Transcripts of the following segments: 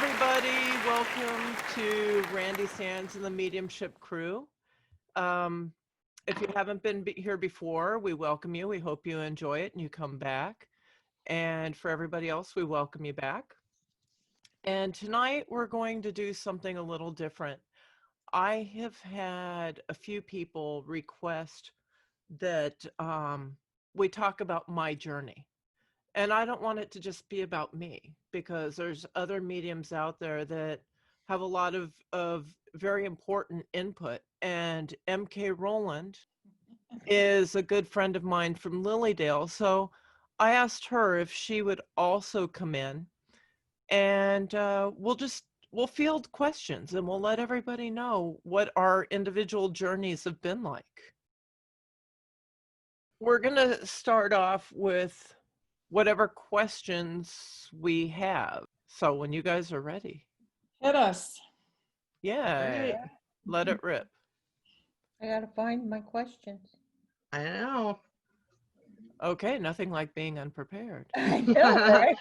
everybody. Welcome to Randy Sands and the Mediumship crew. If you haven't been here before, we welcome you. We hope you enjoy it and you come back. And for everybody else, we welcome you back. And tonight we're going to do something a little different. I have had a few people request that we talk about my journey. And I don't want it to just be about me, because there's other mediums out there that have a lot of very important input. And MK Roland is a good friend of mine from Lilydale. So I asked her if she would also come in, and we'll field questions and we'll let everybody know what our individual journeys have been like. We're going to start off with whatever questions we have. So when you guys are ready. Hit us. Yeah, Right. let it rip. I gotta find my questions. I know. Okay, nothing like being unprepared. I know, right?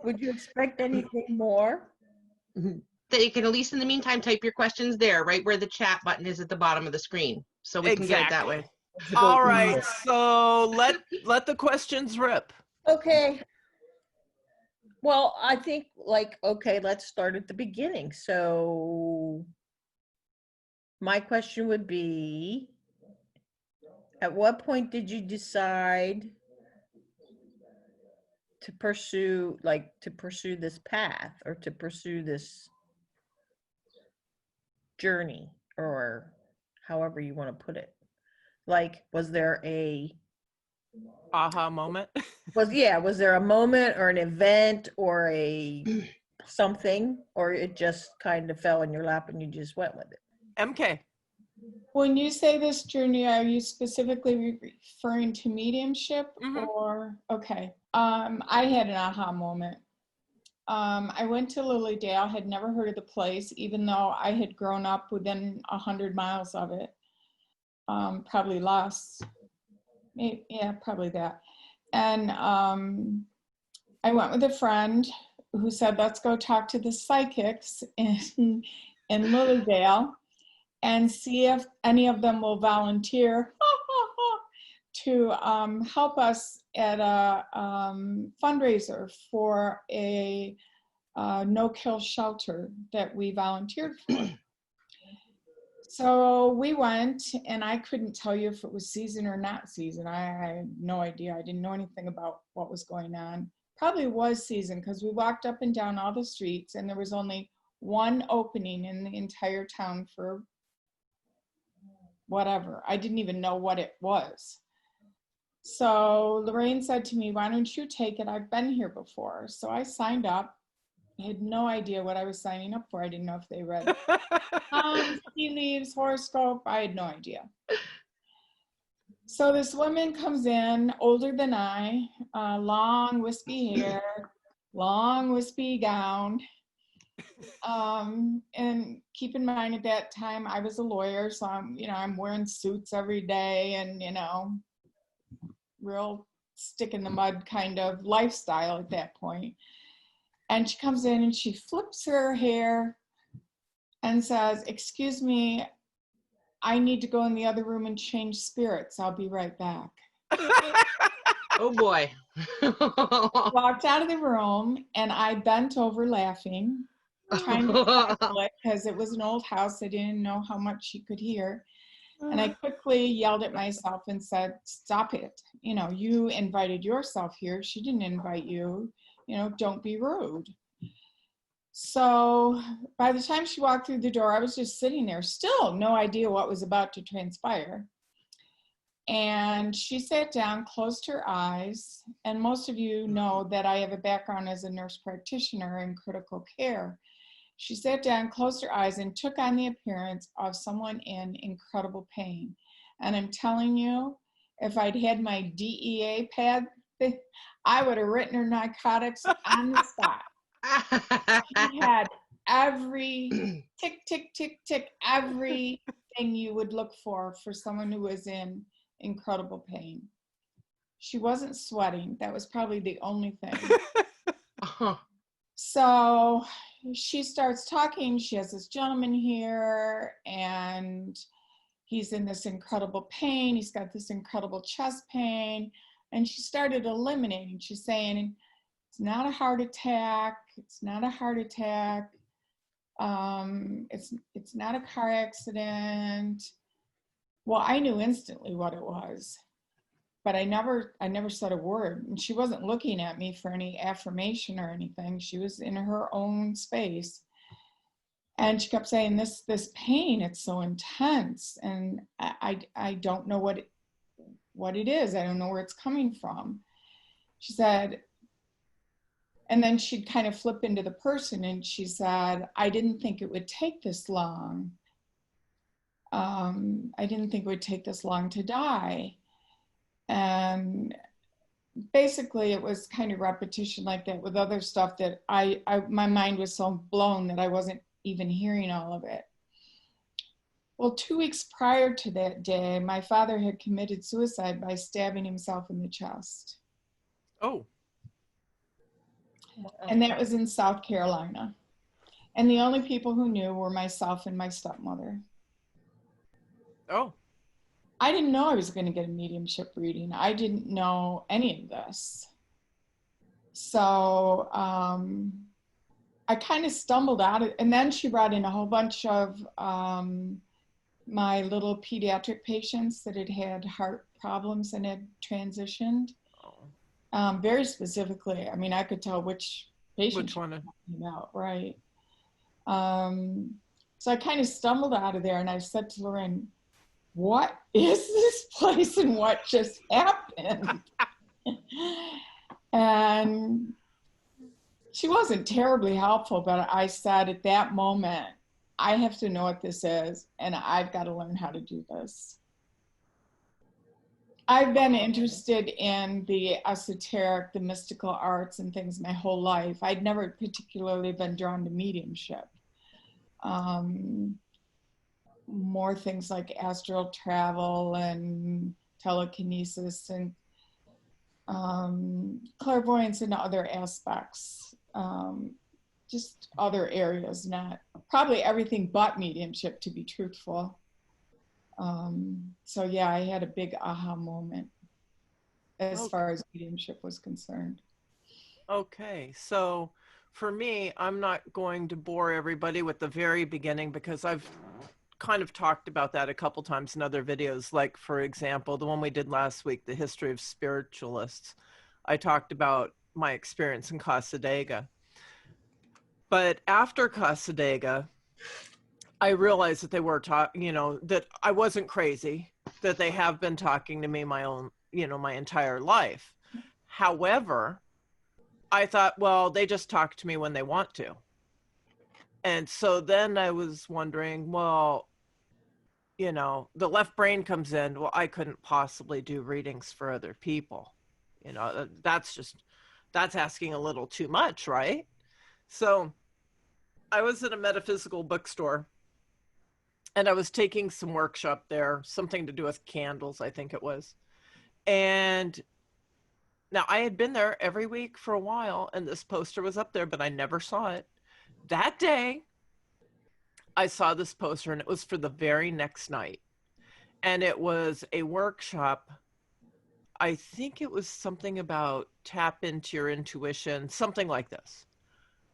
Would you expect anything more? That you can, at least in the meantime, type your questions there, right where the chat button is at the bottom of the screen. So we can get it that way. All right, so let the questions rip. Okay. Well, I think okay, let's start at the beginning. So my question would be, at what point did you decide to pursue this path, or to pursue this journey, or however you want to put it? Like, was there a Aha moment. was there a moment or an event or a something, or it just kind of fell in your lap and you just went with it? MK. When you say this journey, are you specifically referring to mediumship? Mhm. Or, okay. I had an aha moment. I went to Lilydale, had never heard of the place, even though I had grown up within 100 miles of it. Probably less. Maybe, yeah, probably that. And I went with a friend who said, let's go talk to the psychics in Lilydale and see if any of them will volunteer to help us at a fundraiser for a no-kill shelter that we volunteered for. So we went, and I couldn't tell you if it was season or not season. I had no idea. I didn't know anything about what was going on. Probably was season, because we walked up and down all the streets, and there was only one opening in the entire town for whatever. I didn't even know what it was. So Lorraine said to me, why don't you take it? I've been here before. So I signed up. I had no idea what I was signing up for. I didn't know if they read tea leaves, horoscope. I had no idea. So this woman comes in, older than I, long wispy hair, long wispy gown. And keep in mind, at that time I was a lawyer, so I'm wearing suits every day, and real stick in the mud kind of lifestyle at that point. And she comes in and she flips her hair and says, excuse me, I need to go in the other room and change spirits. I'll be right back. Oh boy. Walked out of the room, and I bent over laughing, trying to tackle it, because it was an old house. I didn't know how much she could hear. And I quickly yelled at myself and said, stop it. You invited yourself here. She didn't invite you. Don't be rude. So by the time she walked through the door, I was just sitting there, still no idea what was about to transpire. And she sat down, closed her eyes. And most of you know that I have a background as a nurse practitioner in critical care. She sat down, closed her eyes, and took on the appearance of someone in incredible pain. And I'm telling you, if I'd had my DEA pad, I would have written her narcotics on the spot. She had every tick, tick, tick, tick, everything you would look for someone who was in incredible pain. She wasn't sweating. That was probably the only thing. So she starts talking. She has this gentleman here, and he's in this incredible pain. He's got this incredible chest pain. And she started eliminating. She's saying, it's not a heart attack. It's not a heart attack. It's not a car accident. Well, I knew instantly what it was, but I never said a word. And she wasn't looking at me for any affirmation or anything. She was in her own space. And she kept saying, this pain, it's so intense. And I don't know what it is. I don't know where it's coming from. She said, and then she'd kind of flip into the person, and she said, I didn't think it would take this long. I didn't think it would take this long to die. And basically it was kind of repetition like that with other stuff that my mind was so blown that I wasn't even hearing all of it. Well, 2 weeks prior to that day, my father had committed suicide by stabbing himself in the chest. Oh. And that was in South Carolina. And the only people who knew were myself and my stepmother. Oh. I didn't know I was going to get a mediumship reading. I didn't know any of this. So I kind of stumbled out of, and then she brought in a whole bunch of my little pediatric patients that had had heart problems and had transitioned. Very specifically, I mean, I could tell which patient she was talking about, right? So I kind of stumbled out of there, and I said to Lorraine, what is this place and what just happened? And she wasn't terribly helpful, but I said at that moment, I have to know what this is, and I've got to learn how to do this. I've been interested in the esoteric, the mystical arts and things my whole life. I'd never particularly been drawn to mediumship. More things like astral travel and telekinesis and clairvoyance and other aspects. Just other areas, not probably everything but mediumship, to be truthful. So yeah, I had a big aha moment as far as mediumship was concerned. Okay, so for me, I'm not going to bore everybody with the very beginning because I've kind of talked about that a couple times in other videos. Like, for example, the one we did last week, the history of spiritualists. I talked about my experience in Casadega. But after Casadega, I realized that they were talking, you know, that I wasn't crazy, that they have been talking to me my entire life. However, I thought, well, they just talk to me when they want to. And so then I was wondering, well, you know, the left brain comes in, well, I couldn't possibly do readings for other people. You know, that's asking a little too much, right? So I was at a metaphysical bookstore and I was taking some workshop there, something to do with candles, I think it was. And now I had been there every week for a while and this poster was up there, but I never saw it. That day, I saw this poster and it was for the very next night. And it was a workshop. I think it was something about tap into your intuition, something like this.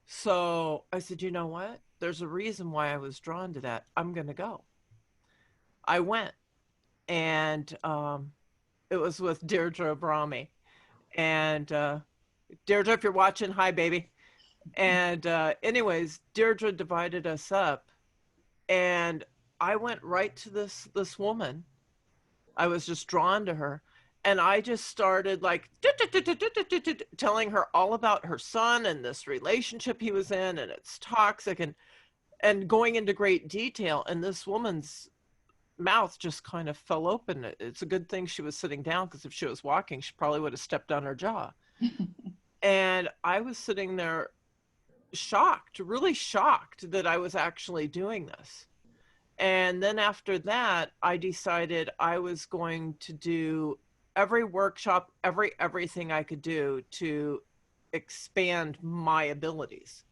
So I said, you know what? There's a reason why I was drawn to that. I'm going to go. I went and it was with Deirdre Brahmi. And Deirdre, if you're watching, hi, baby. And anyways, Deirdre divided us up and I went right to this woman. I was just drawn to her. And I just started like telling her all about her son and this relationship he was in and it's toxic and going into great detail. And this woman's mouth just kind of fell open. It's a good thing she was sitting down because if she was walking, she probably would have stepped on her jaw. And I was sitting there shocked, really shocked that I was actually doing this. And then after that, I decided I was going to do every workshop, everything I could do to expand my abilities.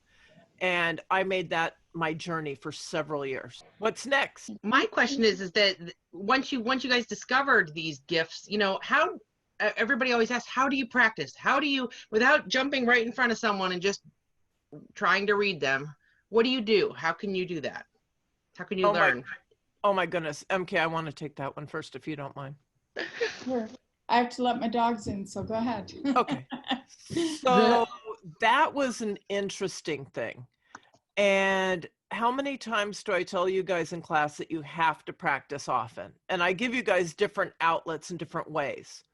And I made that my journey for several years. What's next? My question is that once you guys discovered these gifts, you know, how everybody always asks, how do you practice? How do you, without jumping right in front of someone and just trying to read them, what do you do? How can you do that? How can you learn? Oh my goodness. MK, I want to take that one first, if you don't mind. Sure. I have to let my dogs in, so go ahead. Okay. So that was an interesting thing. And how many times do I tell you guys in class that you have to practice often? And I give you guys different outlets in different ways.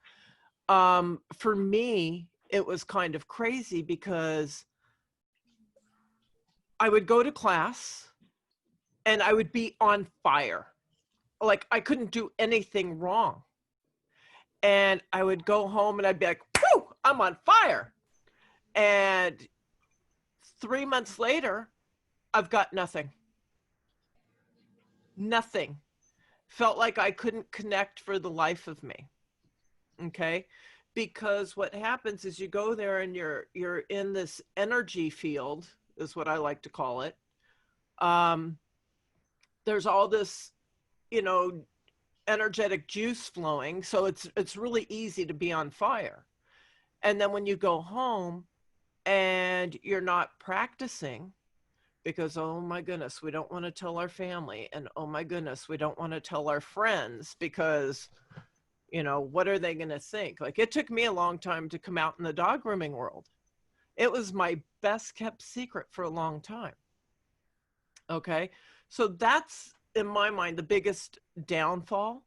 For me, it was kind of crazy because I would go to class and I would be on fire. Like I couldn't do anything wrong. And I would go home and I'd be like, whew, I'm on fire. And 3 months later, I've got nothing. Nothing. Felt like I couldn't connect for the life of me. Okay? Because what happens is you go there and you're in this energy field, is what I like to call it. There's all this, you know, energetic juice flowing, so it's really easy to be on fire. And then when you go home and you're not practicing because, oh my goodness, we don't want to tell our family, and oh my goodness, we don't want to tell our friends because, you know, what are they going to think? Like, it took me a long time to come out in the dog grooming world. It was my best kept secret for a long time. Okay, so that's, in my mind, the biggest downfall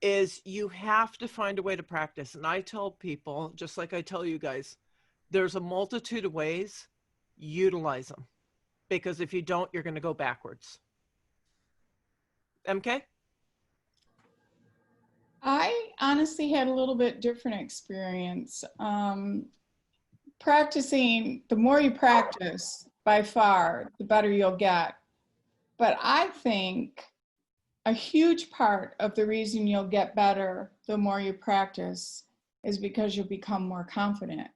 is you have to find a way to practice. And I tell people, just like I tell you guys, there's a multitude of ways, utilize them. Because if you don't, you're going to go backwards. MK? I honestly had a little bit different experience. Practicing, the more you practice, by far, the better you'll get. But I think a huge part of the reason you'll get better the more you practice is because you'll become more confident.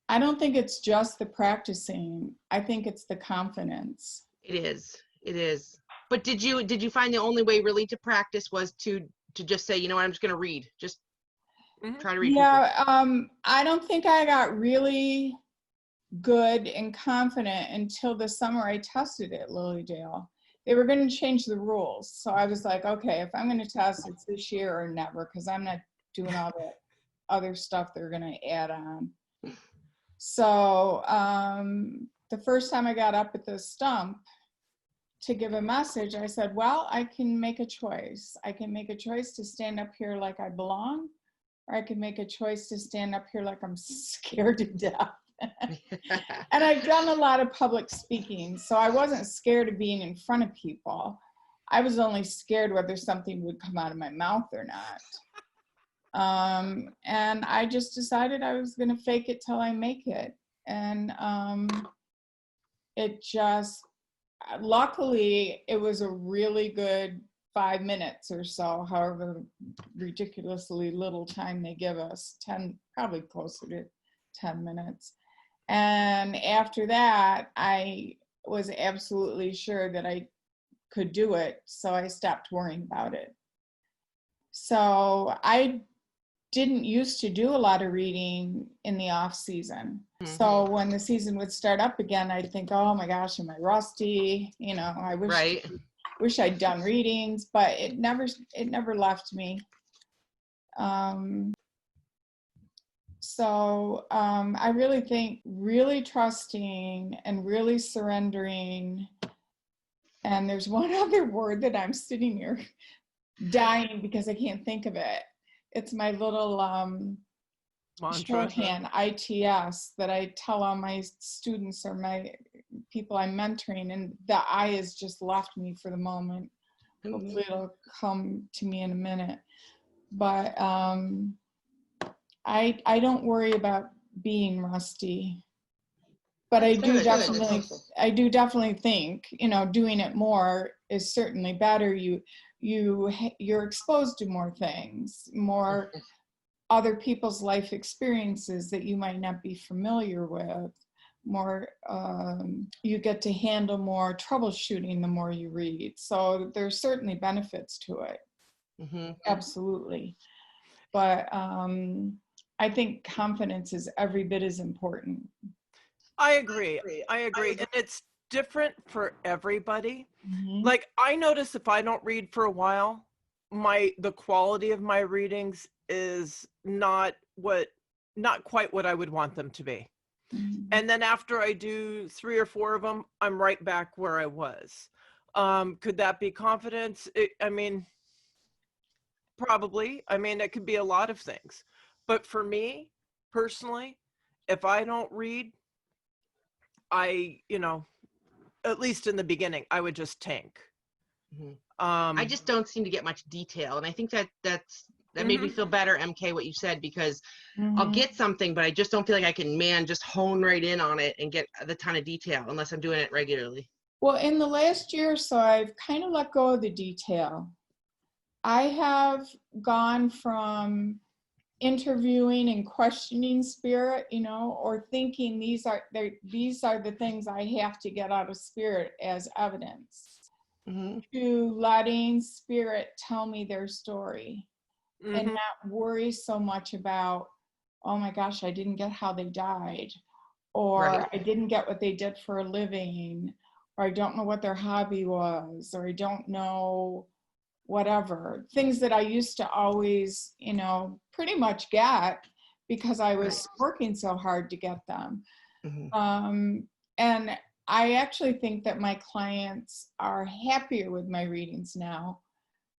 I don't think it's just the practicing. I think it's the confidence. It is. It is. But did you find the only way really to practice was to just say, you know what, I'm just going to read. Just try to read. Yeah, I don't think I got really good and confident until the summer I tested at Lilydale. They were going to change the rules. So I was like, okay, if I'm going to test, it's this year or never, because I'm not doing all the other stuff they're going to add on. So the first time I got up at the stump to give a message, I said, well, I can make a choice. I can make a choice to stand up here like I belong, or I can make a choice to stand up here like I'm scared to death. And I've done a lot of public speaking, so I wasn't scared of being in front of people. I was only scared whether something would come out of my mouth or not. And I just decided I was going to fake it till I make it. And it just, luckily, it was a really good 5 minutes or so, however ridiculously little time they give us, 10, probably closer to 10 minutes. And after that, I was absolutely sure that I could do it, so I stopped worrying about it. So I didn't used to do a lot of reading in the off season. Mm-hmm. So when the season would start up again, I'd think, oh my gosh, am I rusty? You know, I wish I'd done readings, but it never left me. So I really think really trusting and really surrendering. And there's one other word that I'm sitting here dying because I can't think of it. It's my little shorthand, ITS, that I tell all my students or my people I'm mentoring, and the I has just left me for the moment. Hopefully it'll come to me in a minute. But I don't worry about being rusty, but I do definitely think, you know, doing it more is certainly better. You're exposed to more things, more other people's life experiences that you might not be familiar with. More, you get to handle more troubleshooting the more you read. So there's certainly benefits to it. Mm-hmm. Absolutely. But I think confidence is every bit as important. I agree. And it's different for everybody. Mhm. Like, I notice if I don't read for a while, the quality of my readings is not quite what I would want them to be. Mhm. And then after I do 3 or 4 of them, I'm right back where I was. Could that be confidence? I mean, probably. I mean, it could be a lot of things. But for me, personally, if I don't read, at least in the beginning, I would just tank. Mm-hmm. I I just don't seem to get much detail, and I think that made me feel better, MK, what you said, because I'll get something, but I just don't feel like I can, just hone right in on it and get the ton of detail unless I'm doing it regularly. Well, in the last year or so, I've kind of let go of the detail. I have gone from interviewing and questioning spirit, or thinking these are the things I have to get out of spirit as evidence, Mm-hmm. to letting spirit tell me their story. And not worry so much about, oh my gosh, I didn't get how they died, or Right. I didn't get what they did for a living, or I don't know what their hobby was, or I don't know whatever. Things that I used to always, pretty much get because I was working so hard to get them. Mm-hmm. And I actually think that my clients are happier with my readings now.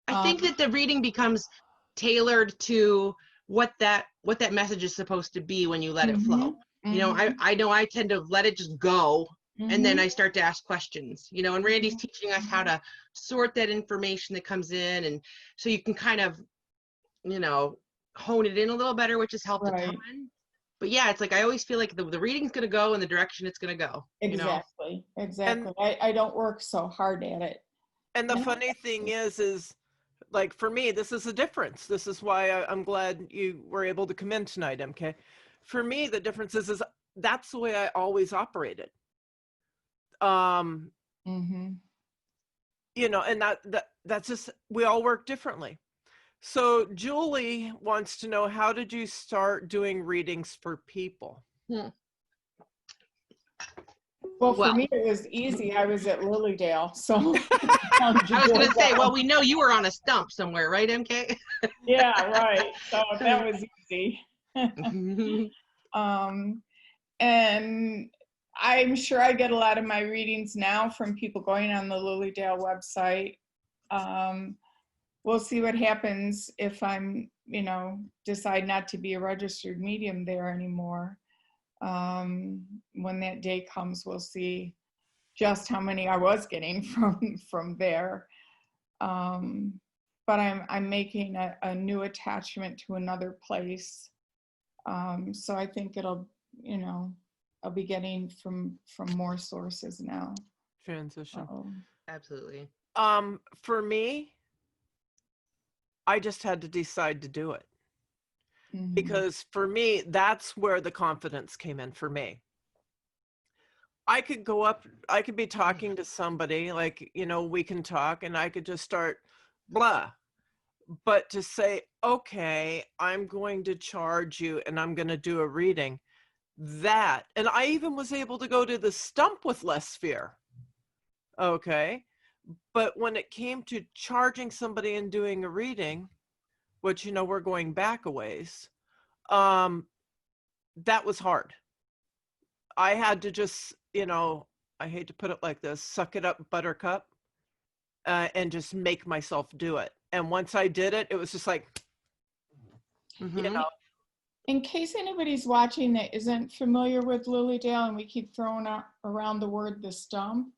I think that the reading becomes tailored to what that message is supposed to be when you let it flow. I know I tend to let it just go, and then I start to ask questions, and Randy's teaching us how to sort that information that comes in, and so you can kind of, hone it in a little better, which has helped a ton. But yeah, it's like I always feel like the reading's going to go in the direction it's going to go. Exactly. And I don't work so hard at it. And the funny thing is like, for me, this is the difference. This is why I'm glad you were able to come in tonight, MK. For me, the difference is that's the way I always operated. And that's just, we all work differently. So Julie wants to know, how did you start doing readings for people? Well, for me, it was easy. I was at Lilydale, so. I was going to say, well, we know you were on a stump somewhere, right, MK? Yeah, right. So that was easy. And I'm sure I get a lot of my readings now from people going on the Lilydale website. We'll see what happens if I'm, decide not to be a registered medium there anymore. When that day comes, we'll see just how many I was getting from there. But I'm making a new attachment to another place. So I think it'll, I'll be getting from more sources now. Transition. Absolutely. For me, I just had to decide to do it. Because for me, that's where the confidence came in for me. I could go up, I could be talking to somebody, like, we can talk, and I could just start blah. But to say, okay, I'm going to charge you and I'm going to do a reading, and I even was able to go to the stump with less fear. Okay. But when it came to charging somebody and doing a reading, which, we're going back a ways, that was hard. I had to just, I hate to put it like this, suck it up, buttercup, and just make myself do it. And once I did it, it was just like, In case anybody's watching that isn't familiar with Lilydale, and we keep throwing around the word the stump,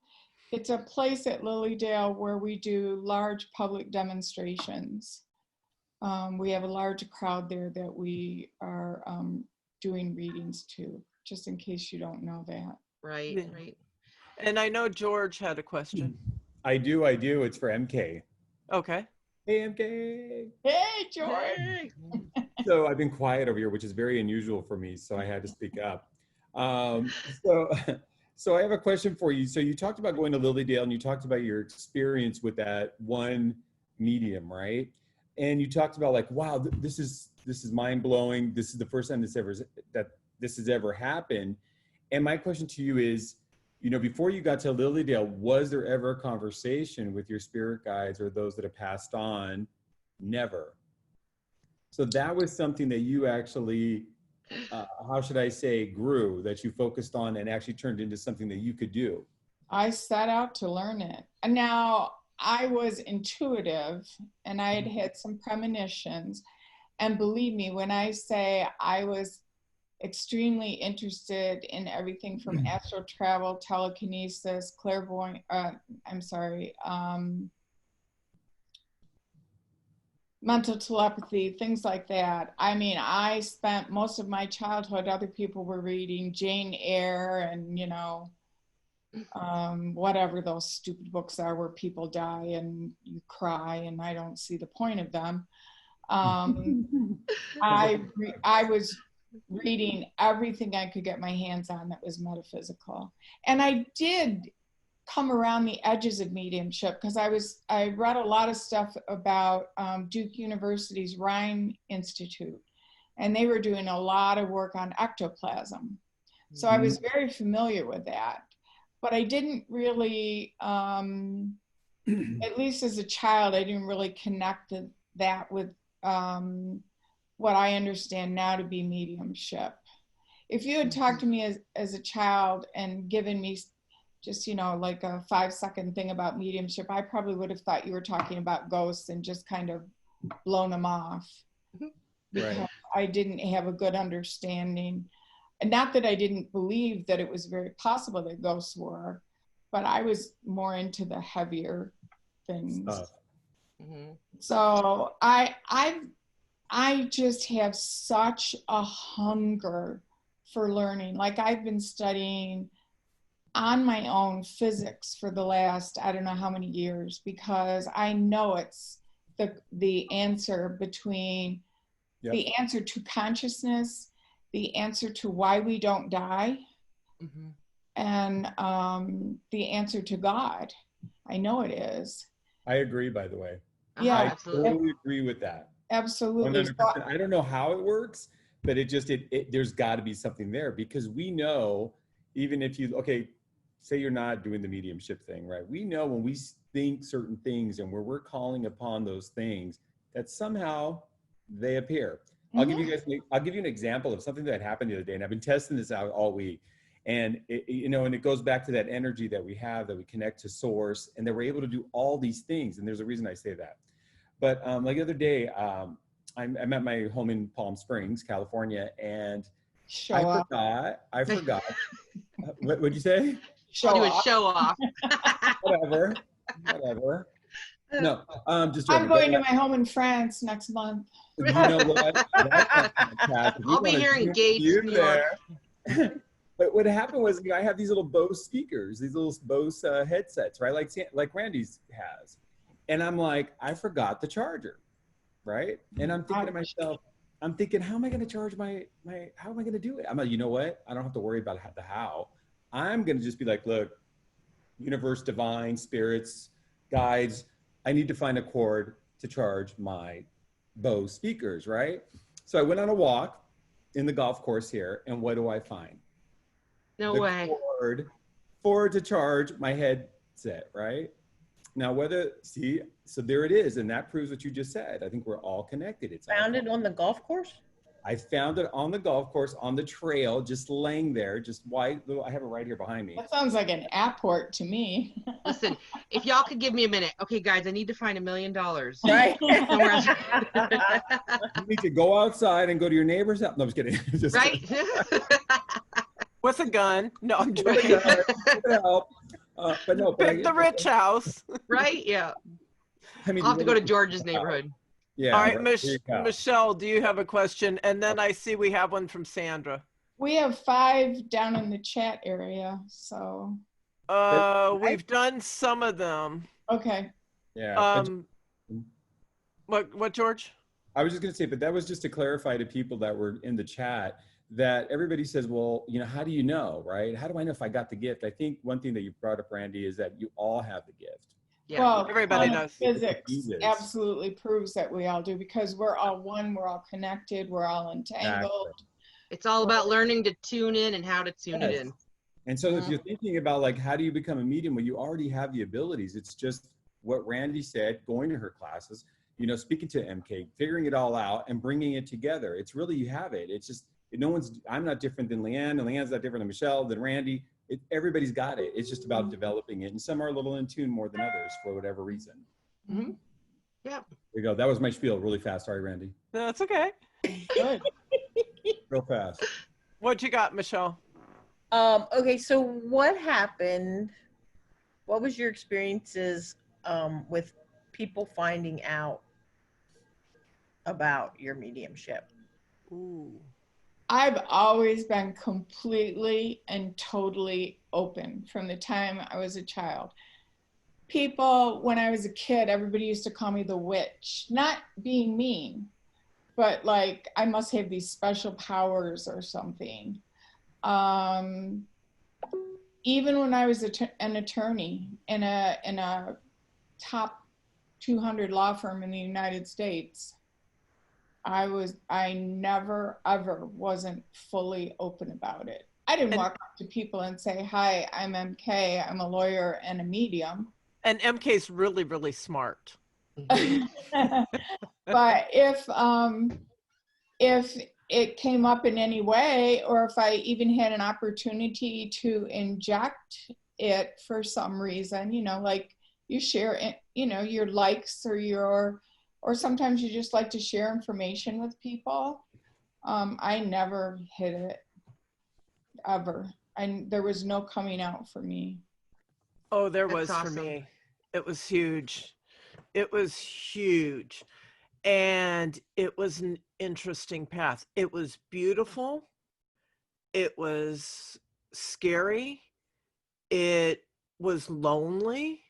it's a place at Lilydale where we do large public demonstrations. We have a large crowd there that we are doing readings to, just in case you don't know that. Right, right. And I know George had a question. I do. It's for MK. Okay. Hey, MK. Hey, George. Hey. So I've been quiet over here, which is very unusual for me. So I had to speak up. So, so I have a question for you. So you talked about going to Lilydale and you talked about your experience with that one medium, right? And you talked about like, wow, this is mind blowing. This is the first time that this has ever happened. And my question to you is, you know, before you got to Lilydale, was there ever a conversation with your spirit guides or those that have passed on? Never. So that was something that you actually, how should I say, grew, that you focused on and actually turned into something that you could do. I set out to learn it. And now I was intuitive and I had some premonitions. And believe me, when I say I was extremely interested in everything from astral travel, telekinesis, clairvoyant, mental telepathy, things like that. I mean, I spent most of my childhood, other people were reading Jane Eyre and, you know, whatever those stupid books are where people die and you cry, and I don't see the point of them. I was reading everything I could get my hands on that was metaphysical. And I did come around the edges of mediumship because I read a lot of stuff about Duke University's Rhine Institute, and they were doing a lot of work on ectoplasm. So I was very familiar with that, but I didn't really, at least as a child, I didn't really connect that with what I understand now to be mediumship. If you had talked to me as a child and given me just, you know, like a 5-second thing about mediumship, I probably would have thought you were talking about ghosts and just kind of blown them off. Because I didn't have a good understanding. And not that I didn't believe that it was very possible that ghosts were, but I was more into the heavier things. So I just have such a hunger for learning. Like I've been studying on my own physics for the last, I don't know how many years, because I know it's the answer between the answer to consciousness, the answer to why we don't die, and the answer to God. I know it is. I agree, by the way. Yeah, I totally agree with that. Absolutely. 100%. I don't know how it works, but there's got to be something there, because we know, even if you, say you're not doing the mediumship thing, right? We know when we think certain things and where we're calling upon those things, that somehow they appear. I'll give you an example of something that happened the other day, and I've been testing this out all week. And it goes back to that energy that we have, that we connect to source, and that we're able to do all these things. And there's a reason I say that. But like the other day, I'm at my home in Palm Springs, California, and I forgot. What'd you say? Show off. Whatever. No, just I'm going to my home in France next month. You know what? I'll be here in Gates, New York. But what happened was, I have these little Bose speakers, these little Bose headsets, right? Like Randy's has. And I'm like, I forgot the charger, right? And I'm thinking to myself, how am I going to charge how am I going to do it? I'm like, you know what? I don't have to worry about the how. I'm going to just be like, look, universe, divine, spirits, guides, I need to find a cord to charge my Bose speakers, right? So I went on a walk in the golf course here, and what do I find? No the way. Cord to charge my headset, right? Now, so there it is, and that proves what you just said. I think we're all connected. It's found it on the golf course? I found it on the golf course, on the trail, just laying there, just white. I have it right here behind me. That sounds like an apport to me. Listen, if y'all could give me a minute. Okay, guys, I need to find $1 million. Right. You need to go outside and go to your neighbor's house. No, I'm just kidding. Right? With a gun. No, I'm joking. Pick the rich house. Right? Yeah. I mean, I'll have to go to George's neighborhood. Yeah. All right, Michelle, do you have a question? And then I see we have one from Sandra. We have 5 down in the chat area, so. We've done some of them. Okay. Yeah. What, George? I was just going to say, but that was just to clarify to people that were in the chat that everybody says, well, you know, how do you know, right? How do I know if I got the gift? I think one thing that you brought up, Randy, is that you all have the gift. Yeah. Well, Everybody quantum does. physics Jesus. absolutely proves that we all do, because we're all one, we're all connected, we're all entangled. It's all about learning to tune in and how to tune it Yes. in. And so if you're thinking about like, how do you become a medium? Well, you already have the abilities. It's just what Randy said, going to her classes, you know, speaking to MK, figuring it all out and bringing it together. It's really, you have it. It's just, no one's, I'm not different than Leanne, and Leanne's not different than Michelle, than Randy. Everybody's got it. It's just about developing it. And some are a little in tune more than others for whatever reason. Mm-hmm. Yep. There you go. That was my spiel really fast. Sorry, Randy. No, that's okay. Good. Real fast. What you got, Michelle? Okay, so what happened? What was your experiences with people finding out about your mediumship? Ooh. I've always been completely and totally open from the time I was a child. People, when I was a kid, everybody used to call me the witch, not being mean, but like I must have these special powers or something. Even when I was an attorney in a top 200 law firm in the United States, I never ever wasn't fully open about it. I didn't walk up to people and say, "Hi, I'm MK. I'm a lawyer and a medium." And MK's really, really smart. But if it came up in any way, or if I even had an opportunity to inject it for some reason, you know, like you share it, you know, your likes or sometimes you just like to share information with people. I never hid it, ever. There was no coming out for me. Oh, there That's was for awesome. me. It was huge. It was huge. And it was an interesting path. It was beautiful. It was scary. It was lonely.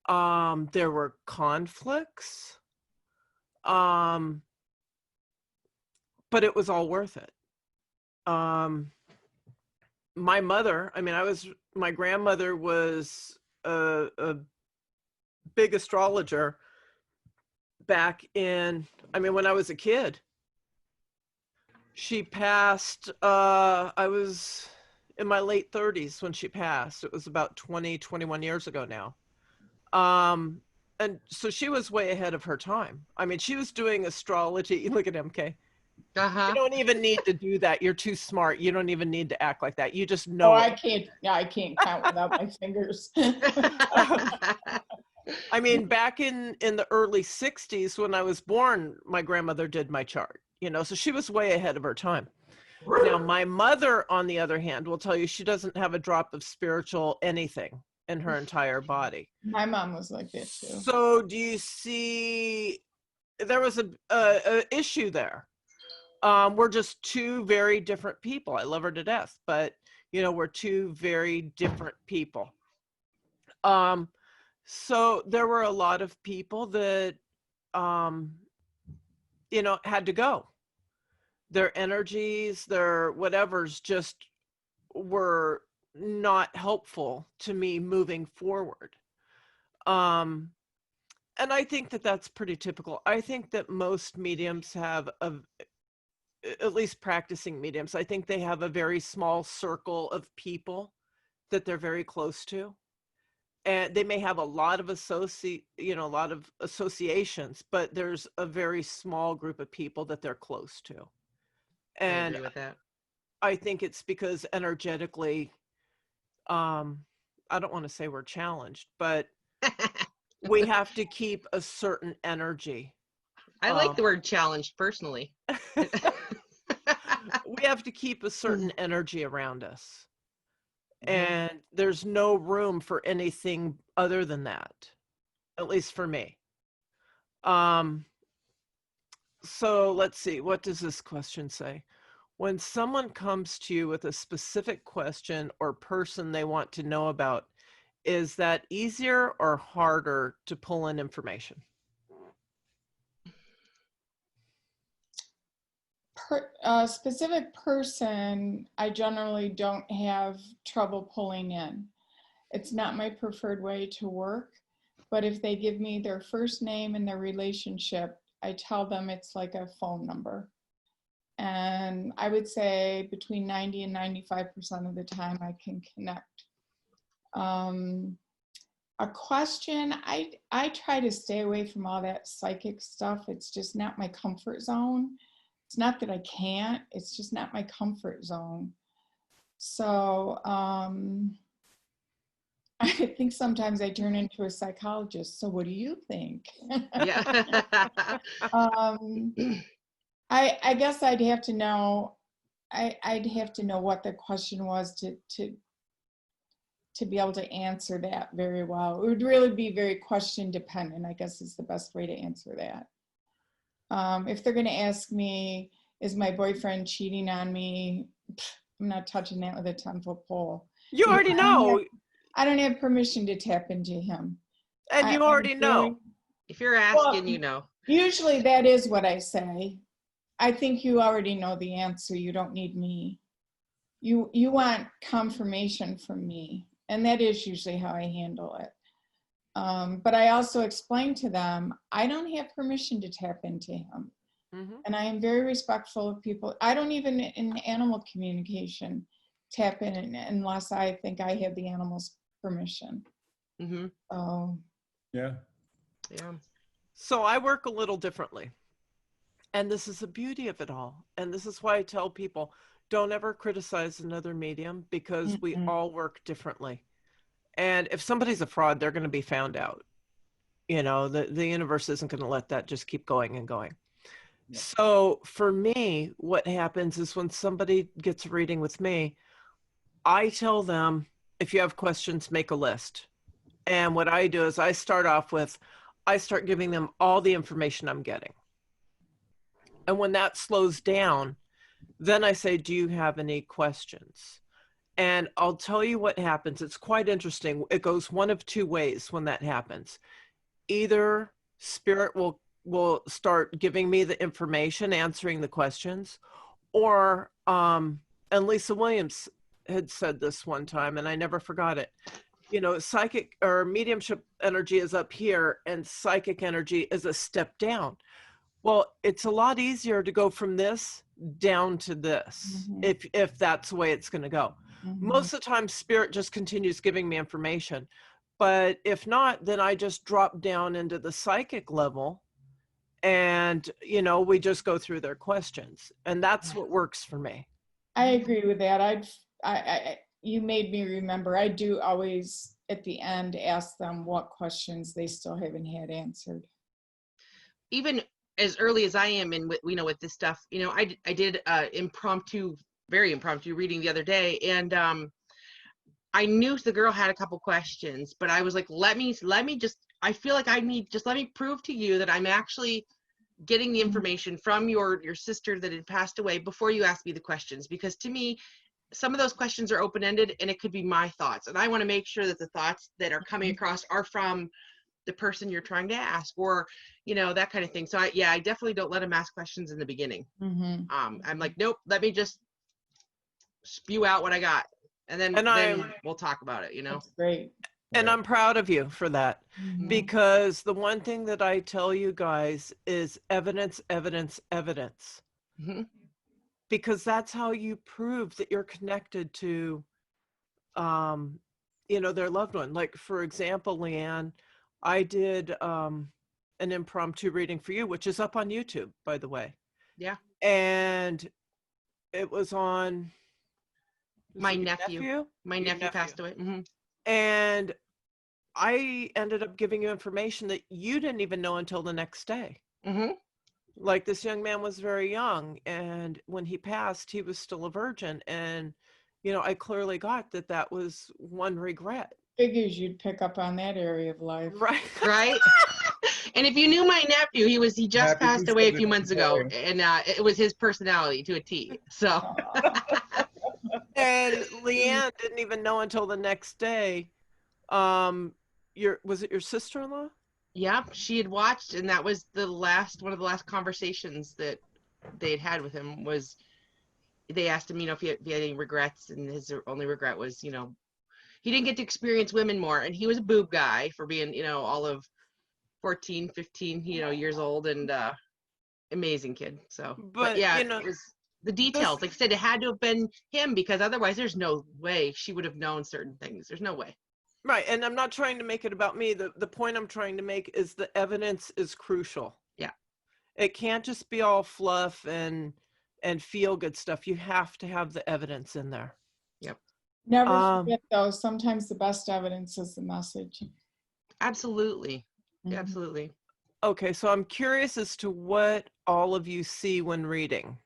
There were conflicts. But it was all worth it. My mother, I mean, my grandmother was a big astrologer back in, I mean, when I was a kid. She passed, I was in my late 30s when she passed. It was about 21 years ago now. And so she was way ahead of her time. I mean, she was doing astrology. Look at MK. Uh-huh. You don't even need to do that. You're too smart. You don't even need to act like that. You just Oh, know I it. can't count without my fingers. I mean, back in the early 60s when I was born, my grandmother did my chart, you know, so she was way ahead of her time. Now, my mother, on the other hand, will tell you she doesn't have a drop of spiritual anything in her entire body. My mom was like that too. So do you see, there was a issue there. We're just two very different people. I love her to death, but you know, we're two very different people. So there were a lot of people that, you know, had to go. Their energies, their whatevers just were not helpful to me moving forward. And I think that that's pretty typical. I think that most mediums have at least practicing mediums, I think they have a very small circle of people that they're very close to. And they may have a lot of a lot of associations, but there's a very small group of people that they're close to. I And agree with that. I think it's because energetically, I don't want to say we're challenged, but we have to keep a certain energy. I like the word challenged personally. We have to keep a certain energy around us. And there's no room for anything other than that, at least for me. So let's see, what does this question say? When someone comes to you with a specific question or person they want to know about, is that easier or harder to pull in information? a specific person, I generally don't have trouble pulling in. It's not my preferred way to work, but if they give me their first name and their relationship, I tell them it's like a phone number. And I would say between 90 and 95% of the time I can connect. A question, I try to stay away from all that psychic stuff. It's just not my comfort zone. It's not that I can't, it's just not my comfort zone. So I think sometimes I turn into a psychologist. So what do you think? Yeah. I guess I'd have to know, I'd have to know what the question was to be able to answer that very well. It would really be very question dependent, I guess is the best way to answer that. If they're going to ask me, is my boyfriend cheating on me? I'm not touching that with a 10-foot pole. You already know. I don't have permission to tap into him. And you already know. If you're asking, Well, you know. Usually that is what I say. I think you already know the answer. You don't need me. You want confirmation from me. And that is usually how I handle it. But I also explain to them, I don't have permission to tap into him. Mm-hmm. And I am very respectful of people. I don't even in animal communication tap in unless I think I have the animal's permission. Mm-hmm. Oh. Yeah. Yeah. So I work a little differently. And this is the beauty of it all. And this is why I tell people, don't ever criticize another medium because we all work differently. And if somebody's a fraud, they're going to be found out. You know, the universe isn't going to let that just keep going and going. Yeah. So for me, what happens is when somebody gets a reading with me, I tell them, if you have questions, make a list. And what I do is I start giving them all the information I'm getting. And when that slows down, then I say, do you have any questions? And I'll tell you what happens. It's quite interesting. It goes one of two ways when that happens. Either spirit will start giving me the information, answering the questions, or, and Lisa Williams had said this one time, and I never forgot it. You know, psychic or mediumship energy is up here and psychic energy is a step down. Well, it's a lot easier to go from this down to this, if that's the way it's going to go. Most of the time, spirit just continues giving me information. But if not, then I just drop down into the psychic level and, you know, we just go through their questions. And that's what works for me. I agree with that. You made me remember, I do always at the end ask them what questions they still haven't had answered. Even as early as I am in, you know, with this stuff, you know, I did very impromptu reading the other day, and I knew the girl had a couple questions, but I was like, let me just, I feel like let me prove to you that I'm actually getting the information from your sister that had passed away before you ask me the questions, because to me, some of those questions are open-ended and it could be my thoughts, and I want to make sure that the thoughts that are coming across are from the person you're trying to ask, or, you know, that kind of thing. So I definitely don't let them ask questions in the beginning. I'm like, nope, let me just spew out what I got, and then we'll talk about it, you know. That's great. And I'm proud of you for that, because the one thing that I tell you guys is evidence, evidence, evidence. Because that's how you prove that you're connected to, you know, their loved one. Like, for example, Leanne, I did an impromptu reading for you, which is up on YouTube, by the way. Yeah. And it was on my nephew. My nephew passed away. And I ended up giving you information that you didn't even know until the next day. Like, this young man was very young, and when he passed, he was still a virgin. And, you know, I clearly got that was one regret. Figures you'd pick up on that area of life. Right. And if you knew my nephew, he just passed away a few months ago, and it was his personality to a T. So. And Leanne didn't even know until the next day. Was it your sister-in-law? Yeah, she had watched, and that was one of the last conversations that they had with him was, they asked him, if he had any regrets, and his only regret was, he didn't get to experience women more, and he was a boob guy for being, all of 14, 15, years old, and amazing kid. So, but But, yeah, it was the details. Like I said, it had to have been him, because otherwise there's no way she would have known certain things. There's no way. right. And I'm not trying to make it about me. The point I'm trying to make is the evidence is crucial. Yeah. It can't just be all fluff and feel good stuff. You have to have the evidence in there. Yep. Never forget though, sometimes the best evidence is the message. Absolutely. Mhm. Absolutely. Okay, so I'm curious as to what all of you see when reading.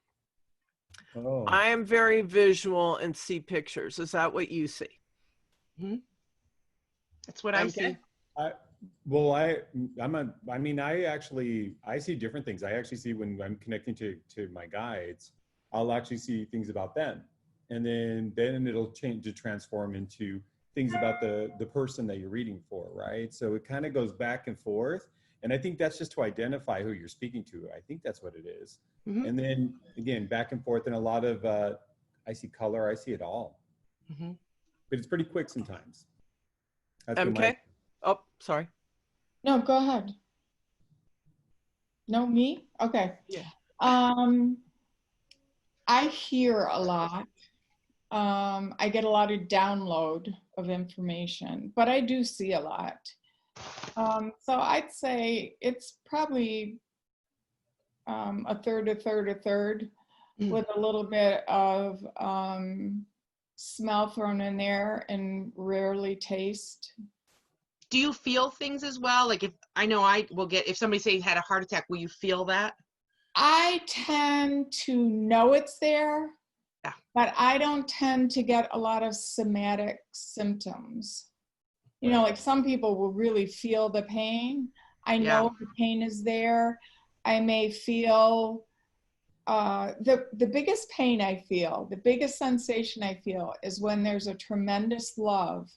Oh, I am very visual and see pictures. Is that what you see? That's what I see. I see different things. I actually see, when I'm connecting to my guides, I'll actually see things about them. And then it'll change to transform into things about the person that you're reading for, right? So it kind of goes back and forth. And I think that's just to identify who you're speaking to. I think that's what it is. Mhm. And then again, back and forth, and a lot of, I see color, I see it all. Mhm. But it's pretty quick sometimes. That's been MK? Oh, sorry. No, go ahead. No, me? Okay. Yeah. I hear a lot. I get a lot of download of information, but I do see a lot. So I'd say it's probably a third, Mm. with a little bit of smell thrown in there and rarely taste. Do you feel things as well? Like, if I know I will get, if somebody say had a heart attack, will you feel that? I tend to know it's there, Yeah. but I don't tend to get a lot of somatic symptoms. Like some people will really feel the pain. I know the pain is there. I may feel the biggest pain I feel, the biggest sensation I feel is when there's a tremendous love.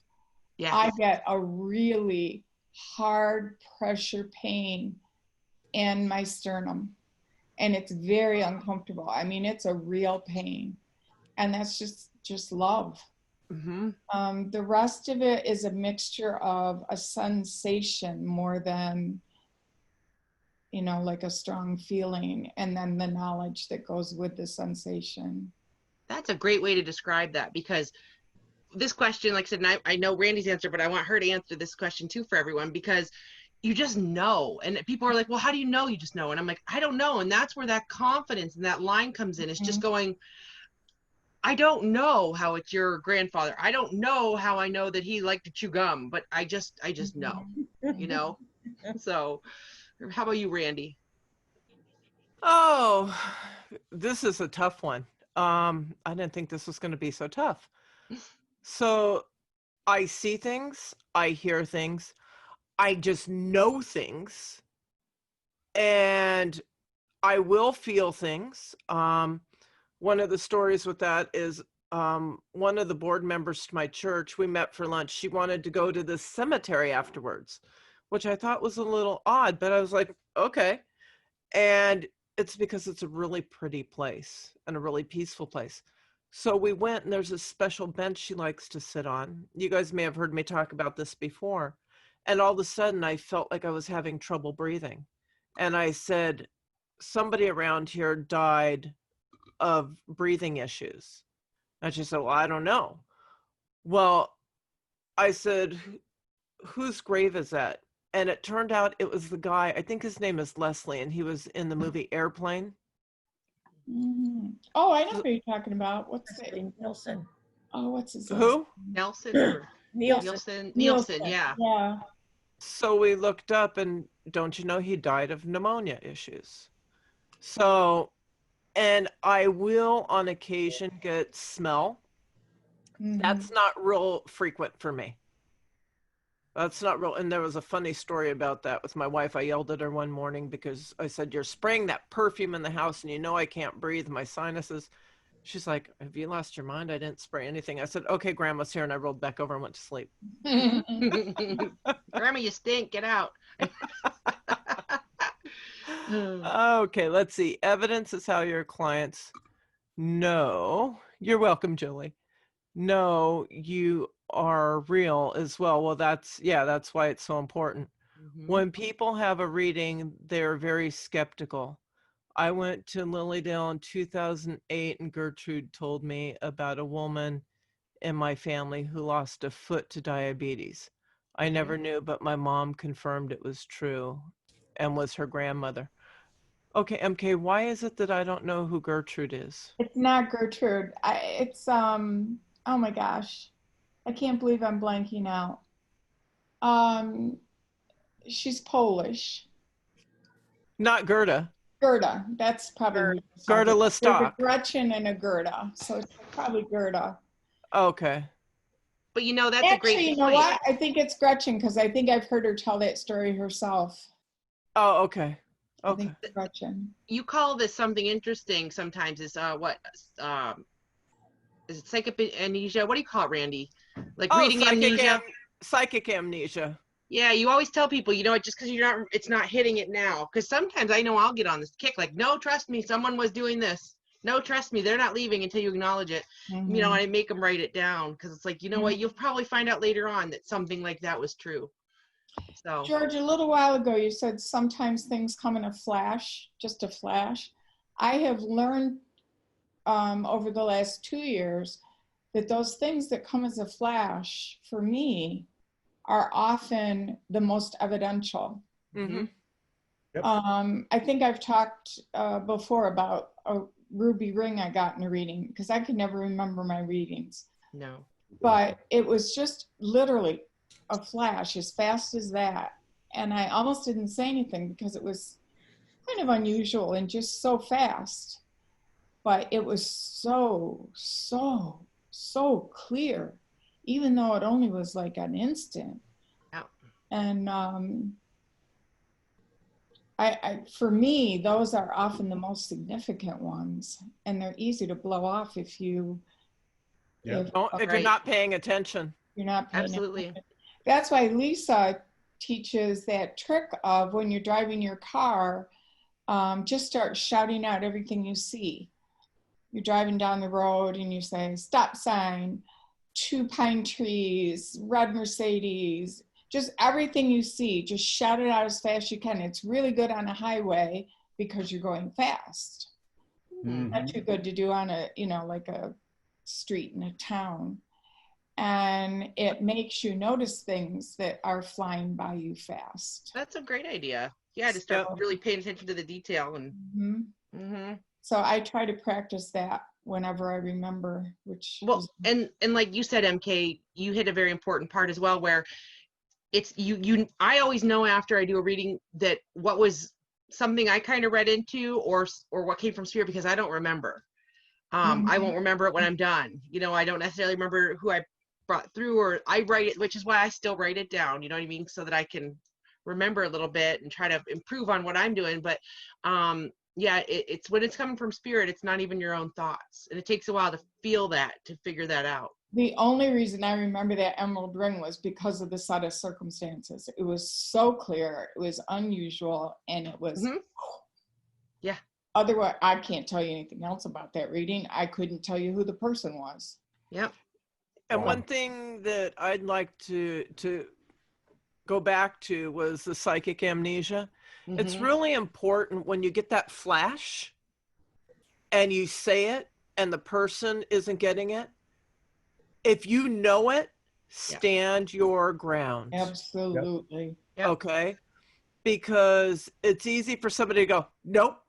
Yes. I get a really hard pressure pain in my sternum, and it's very uncomfortable. I mean, it's a real pain, and that's just love. Mm-hmm. The rest of it is a mixture of a sensation more than, like a strong feeling, and then the knowledge that goes with the sensation. That's a great way to describe that, because this question, like I said, and I know Randy's answer, but I want her to answer this question too for everyone, because you just know. And people are like, well, how do you know? You just know. And I'm like, I don't know. And that's where that confidence and that line comes in. It's just going, I don't know how it's your grandfather. I don't know how I know that he liked to chew gum, but I just know, So how about you, Randy? Oh, this is a tough one. I didn't think this was going to be so tough. So I see things, I hear things, I just know things, and I will feel things. One of the stories with that is one of the board members to my church, we met for lunch. She wanted to go to the cemetery afterwards, which I thought was a little odd, but I was like, okay. And it's because it's a really pretty place and a really peaceful place. So we went, and there's a special bench she likes to sit on. You guys may have heard me talk about this before. And all of a sudden I felt like I was having trouble breathing. And I said, somebody around here died of breathing issues. And she said, well, I don't know. Well, I said, whose grave is that? And it turned out it was the guy, I think his name is Leslie, and he was in the movie Airplane. Oh, I know who you're talking about. What's Nielsen. Oh, what's his name? Who? Nelson or Nielsen. Nielsen, yeah. Yeah. So we looked up, and don't you know, he died of pneumonia issues. So, and I will on occasion get smell. That's not real frequent for me. That's not real. And there was a funny story about that with my wife. I yelled at her one morning because I said, you're spraying that perfume in the house, and you know I can't breathe, my sinuses. She's like, have you lost your mind? I didn't spray anything. I said, okay, Grandma's here. And I rolled back over and went to sleep. Grandma, you stink. Get out. Okay, let's see. Evidence is how your clients know. You're welcome, Julie. No, you are real as well. Well, that's why it's so important. Mhm. When people have a reading, they're very skeptical. I went to Lilydale in 2008, and Gertrude told me about a woman in my family who lost a foot to diabetes. I Mhm. never knew, but my mom confirmed it was true and was her grandmother. Okay, MK, why is it that I don't know who Gertrude is? It's not Gertrude. It's oh my gosh. I can't believe I'm blanking out. Um, she's Polish. Not Gerda. Gerda. That's probably who you're Gerda talking about. There's a Lestock. Gretchen and a Gerda, so it's probably Gerda. Okay. But you know, that's a Actually, great you know point. what? I think it's Gretchen because I think I've heard her tell that story herself. Oh, okay. I Okay. think it's Gretchen. You call this something interesting sometimes is is it psychic amnesia? What do you call it, Randy? Like Oh, reading amnesia? psychic amnesia. Yeah, you always tell people, you know, just because it's not hitting it now. Because sometimes I know I'll get on this kick, like, no, trust me, someone was doing this. No, trust me, they're not leaving until you acknowledge it. You know, Mhm. and I make them write it down because it's like, you know what, you'll probably find out later on that something like that was true. So, George, a little while ago, you said sometimes things come in a flash, just a flash. I have learned over the last 2 years that those things that come as a flash for me are often the most evidential. Mm-hmm. Yep. I think I've talked before about a ruby ring I got in a reading because I could never remember my readings. no. But it was just literally a flash as fast as that. And I almost didn't say anything because it was kind of unusual and just so fast. But it was so clear, even though it only was like an instant. Yeah. And for me, those are often the most significant ones, and they're easy to blow off if you Yeah. If you're not paying attention. you're not paying Absolutely. attention. That's why Lisa teaches that trick of when you're driving your car, just start shouting out everything you see. You're driving down the road and you say, stop sign, 2 pine trees, red Mercedes, just everything you see, just shout it out as fast as you can. It's really good on a highway because you're going fast. Mhm. Not too good to do on a, like a street in a town. And it makes you notice things that are flying by you fast. That's a great idea. Yeah, to start really paying attention to the detail and. Mm-hmm. So I try to practice that whenever I remember, which well, and like you said, MK, you hit a very important part as well, where it's I always know after I do a reading that what was something I kind of read into or what came from spirit because I don't remember. I won't remember it when I'm done. You know, I don't necessarily remember who I brought through, or I write it, which is why I still write it down, you know what I mean? So that I can remember a little bit and try to improve on what I'm doing. But yeah, it's when it's coming from spirit, it's not even your own thoughts. And it takes a while to feel that, to figure that out. The only reason I remember that emerald ring was because of the set of circumstances. It was so clear, it was unusual, and it was, yeah. Otherwise, I can't tell you anything else about that reading. I couldn't tell you who the person was. Yep. And one thing that I'd like to go back to was the psychic amnesia. It's really important when you get that flash and you say it and the person isn't getting it. If you know it, stand your ground. Absolutely. Yep. Okay? Because it's easy for somebody to go, nope.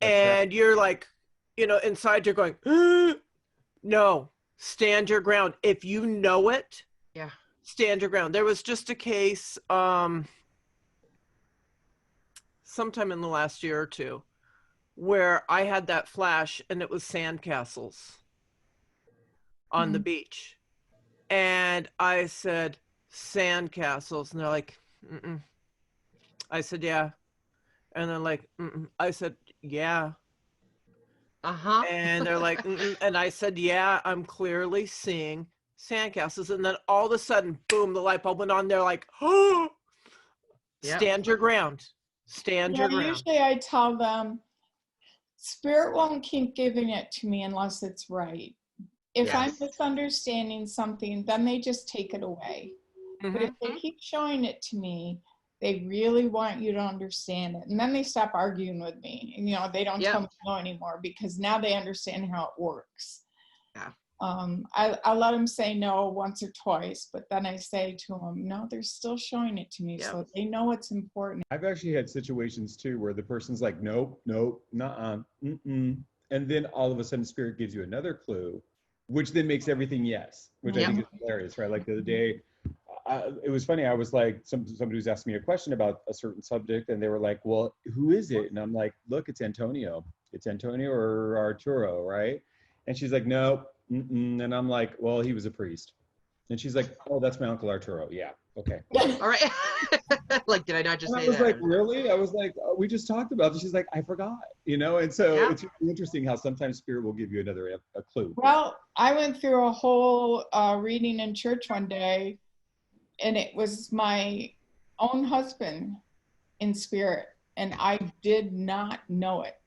And you're like, inside you're going, no, stand your ground. If you know it, stand your ground. There was just a case sometime in the last year or two where I had that flash and it was sandcastles on the beach. And I said, sandcastles. And they're like, mm-mm. I said, yeah. And they're like, mm-mm. I said, yeah. And they're like, mm-mm. And I said, yeah, I'm clearly seeing sandcastles. And then all of a sudden, boom, the light bulb went on. They're like, oh, stand your ground. Stand Yeah, your ground. usually I tell them, Spirit won't keep giving it to me unless it's right. If I'm Yes. misunderstanding something, then they just take it away. But if Mhm. they keep showing it to me, they really want you to understand it. And then they stop arguing with me. And, they don't Yep. tell me no anymore because now they understand how it works. Yeah. I let them say no once or twice, but then I say to them, no, they're still showing it to me. Yep. So they know it's important. I've actually had situations too where the person's like, nope, nope, nuh-uh, mm-mm. And then all of a sudden Spirit gives you another clue, which then makes everything yes, which I think is hilarious, right? Like the other day, it was funny. I was like, somebody was asking me a question about a certain subject, and they were like, well, who is it? And I'm like, look, it's Antonio. It's Antonio or Arturo, right? And she's like, no. Mm-mm. And I'm like, well, he was a priest. And she's like, oh, that's my uncle Arturo. Yeah. Okay. All right. Like, did I not just And I say was that? like, really? I was like, oh, we just talked about this. She's like, I forgot, And so Yeah. it's really interesting how sometimes Spirit will give you a clue. Well, I went through a whole reading in church one day, and it was my own husband in spirit, and I did not know it.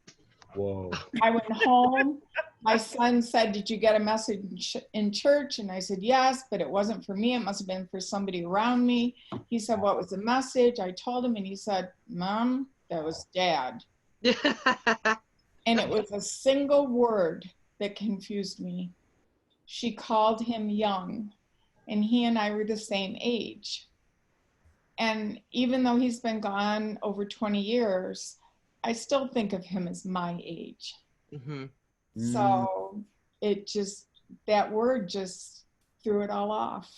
Whoa. I went home. My son said, did you get a message in church? And I said, yes, but it wasn't for me. It must have been for somebody around me. He said, what was the message? I told him, and he said, Mom, that was Dad. And it was a single word that confused me. She called him young, and he and I were the same age. And even though he's been gone over 20 years, I still think of him as my age. Mm-hmm. So that word just threw it all off.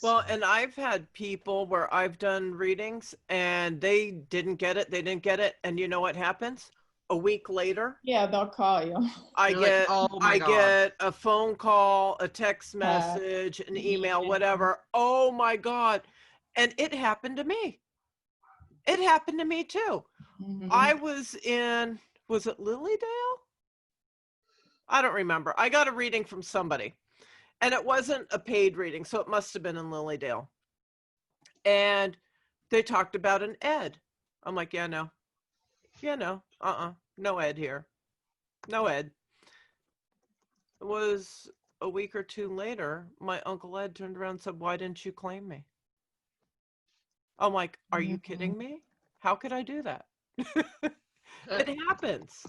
Well, and I've had people where I've done readings and they didn't get it. They didn't get it. And you know what happens? A week later, Yeah, they'll call you. I You're like, get "Oh my I God." get a phone call, a text message, an email, Yeah. whatever. Oh my God. And it happened to me. It happened to me too. Mhm. I was it Lilydale? I don't remember. I got a reading from somebody, and it wasn't a paid reading, so it must have been in Lilydale. And they talked about an Ed. I'm like, yeah, no, no Ed here, no Ed. It was a week or two later, my Uncle Ed turned around and said, why didn't you claim me? I'm like, are you kidding me? How could I do that? It happens.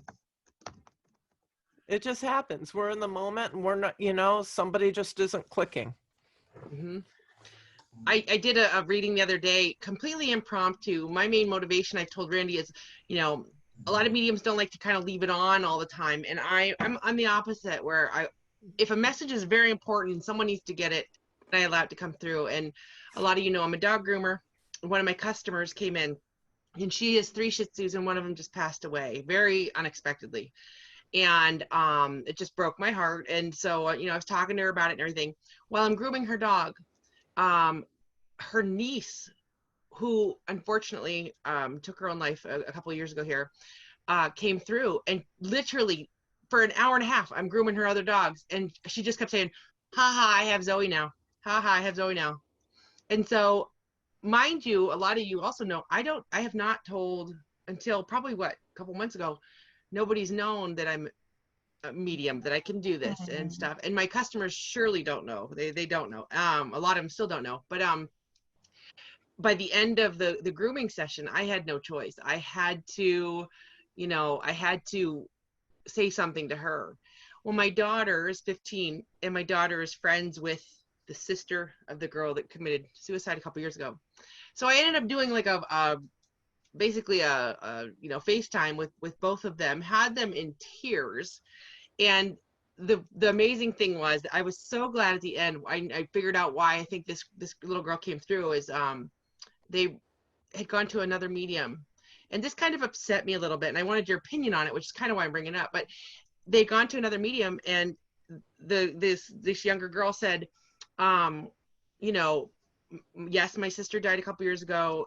It just happens. We're in the moment and we're not, somebody just isn't clicking. Mm-hmm. I did a reading the other day, completely impromptu. My main motivation, I've told Randy, is, a lot of mediums don't like to kind of leave it on all the time. And I'm the opposite, where if a message is very important, someone needs to get it, and I allow it to come through. And a lot of I'm a dog groomer. One of my customers came in, and she has 3 Shih Tzus, and one of them just passed away very unexpectedly. And it just broke my heart. And so, I was talking to her about it and everything. While I'm grooming her dog, her niece, who unfortunately took her own life a couple of years ago here, came through, and literally for an hour and a half, I'm grooming her other dogs. And she just kept saying, ha ha, I have Zoe now. Ha ha, I have Zoe now. And so, mind you, a lot of you also know, I have not told until probably a couple months ago, nobody's known that I'm a medium, that I can do this and stuff. And my customers surely don't know. They don't know. A lot of them still don't know. But by the end of the grooming session, I had no choice. I had to say something to her. Well, my daughter is 15, and my daughter is friends with the sister of the girl that committed suicide a couple years ago. So I ended up doing like basically a FaceTime with both of them, had them in tears. And the amazing thing was, I was so glad at the end. I figured out why I think this little girl came through is they had gone to another medium, and this kind of upset me a little bit, and I wanted your opinion on it, which is kind of why I'm bringing it up. But they'd gone to another medium, and this younger girl said, yes, my sister died a couple years ago.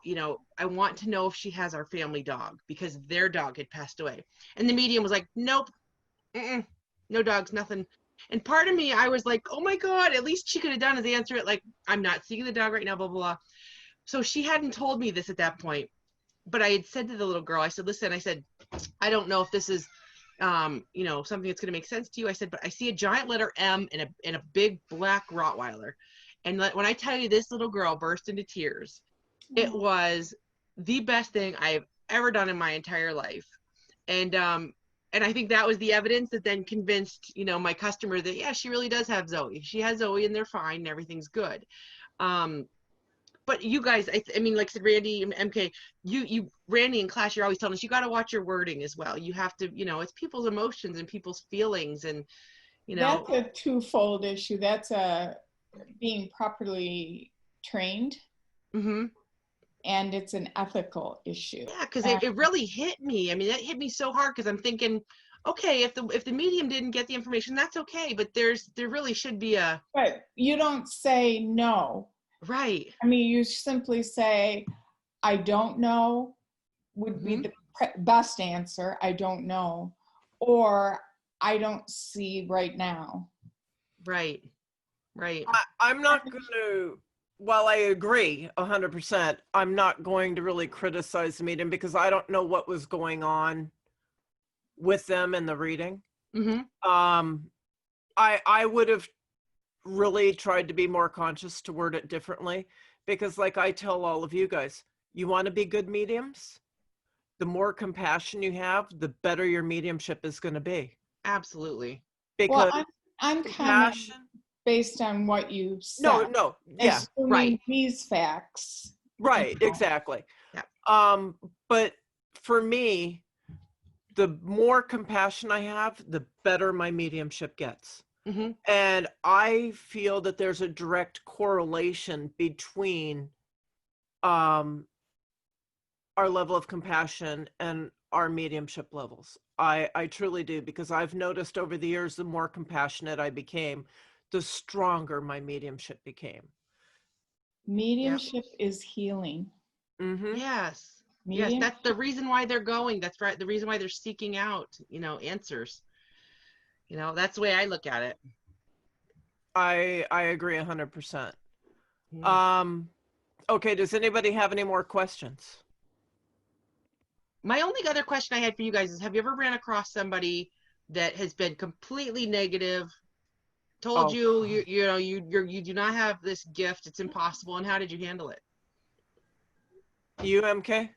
I want to know if she has our family dog, because their dog had passed away. And the medium was like, nope, no dogs, nothing. And part of me, I was like, oh my God, at least she could have done is answer it like, I'm not seeing the dog right now, blah, blah, blah. So she hadn't told me this at that point. but I had said to the little girl, I said, listen, I said, I don't know if this is, you know, something that's going to make sense to you. I said, but I see a giant letter M in a big black Rottweiler. And when I tell you, this little girl burst into tears, it was the best thing I've ever done in my entire life. And I think that was the evidence that then convinced, you know, my customer that, yeah, she really does have Zoe. She has Zoe and they're fine and everything's good. But you guys, I mean, like I said, Randy and MK, Randy in class, you're always telling us, you got to watch your wording as well. You have to, you know, it's people's emotions and people's feelings and, you know. That's a twofold issue. That's being properly trained. Mm-hmm. And it's an ethical issue. Yeah, because it really hit me. I mean, that hit me so hard because I'm thinking, okay, if the medium didn't get the information, that's okay. But there really should be a. But you don't say no. Right. I mean, you simply say, I don't know, would be the best answer. I don't know. Or I don't see right now. Right. Right. I'm not going to, while I agree 100%, I'm not going to really criticize the medium because I don't know what was going on with them in the reading. Mm-hmm. I would have really tried to be more conscious to word it differently because, like I tell all of you guys, you want to be good mediums, the more compassion you have, the better your mediumship is going to be. Absolutely. Because well, I'm compassion, based on what you said. no, yeah, right. These facts. Right, exactly. Yeah. But for me, the more compassion I have, the better my mediumship gets. Mm-hmm. And I feel that there's a direct correlation between our level of compassion and our mediumship levels. I truly do, because I've noticed over the years, the more compassionate I became, the stronger my mediumship became. Mediumship is healing. Mm-hmm. Yes. Medium? Yes, that's the reason why they're going. That's right. The reason why they're seeking out, you know, answers. You know, that's the way I look at it. I agree 100%. Yeah. Okay, does anybody have any more questions? My only other question I had for you guys is, have you ever ran across somebody that has been completely negative, told you do not have this gift, it's impossible, and how did you handle it? You, MK?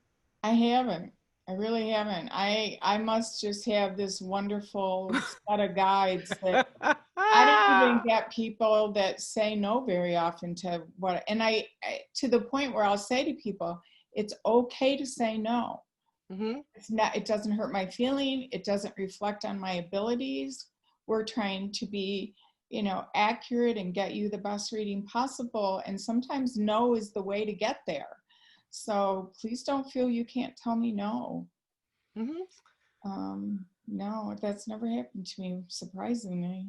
I haven't. I really haven't. I must just have this wonderful set of guides that I don't even get people that say no very often to what, and I to the point where I'll say to people, it's okay to say no. Mm-hmm. It's not, it doesn't hurt my feeling. It doesn't reflect on my abilities. We're trying to be, you know, accurate and get you the best reading possible. And sometimes no is the way to get there. So please don't feel you can't tell me no. Mm-hmm. No, that's never happened to me, surprisingly.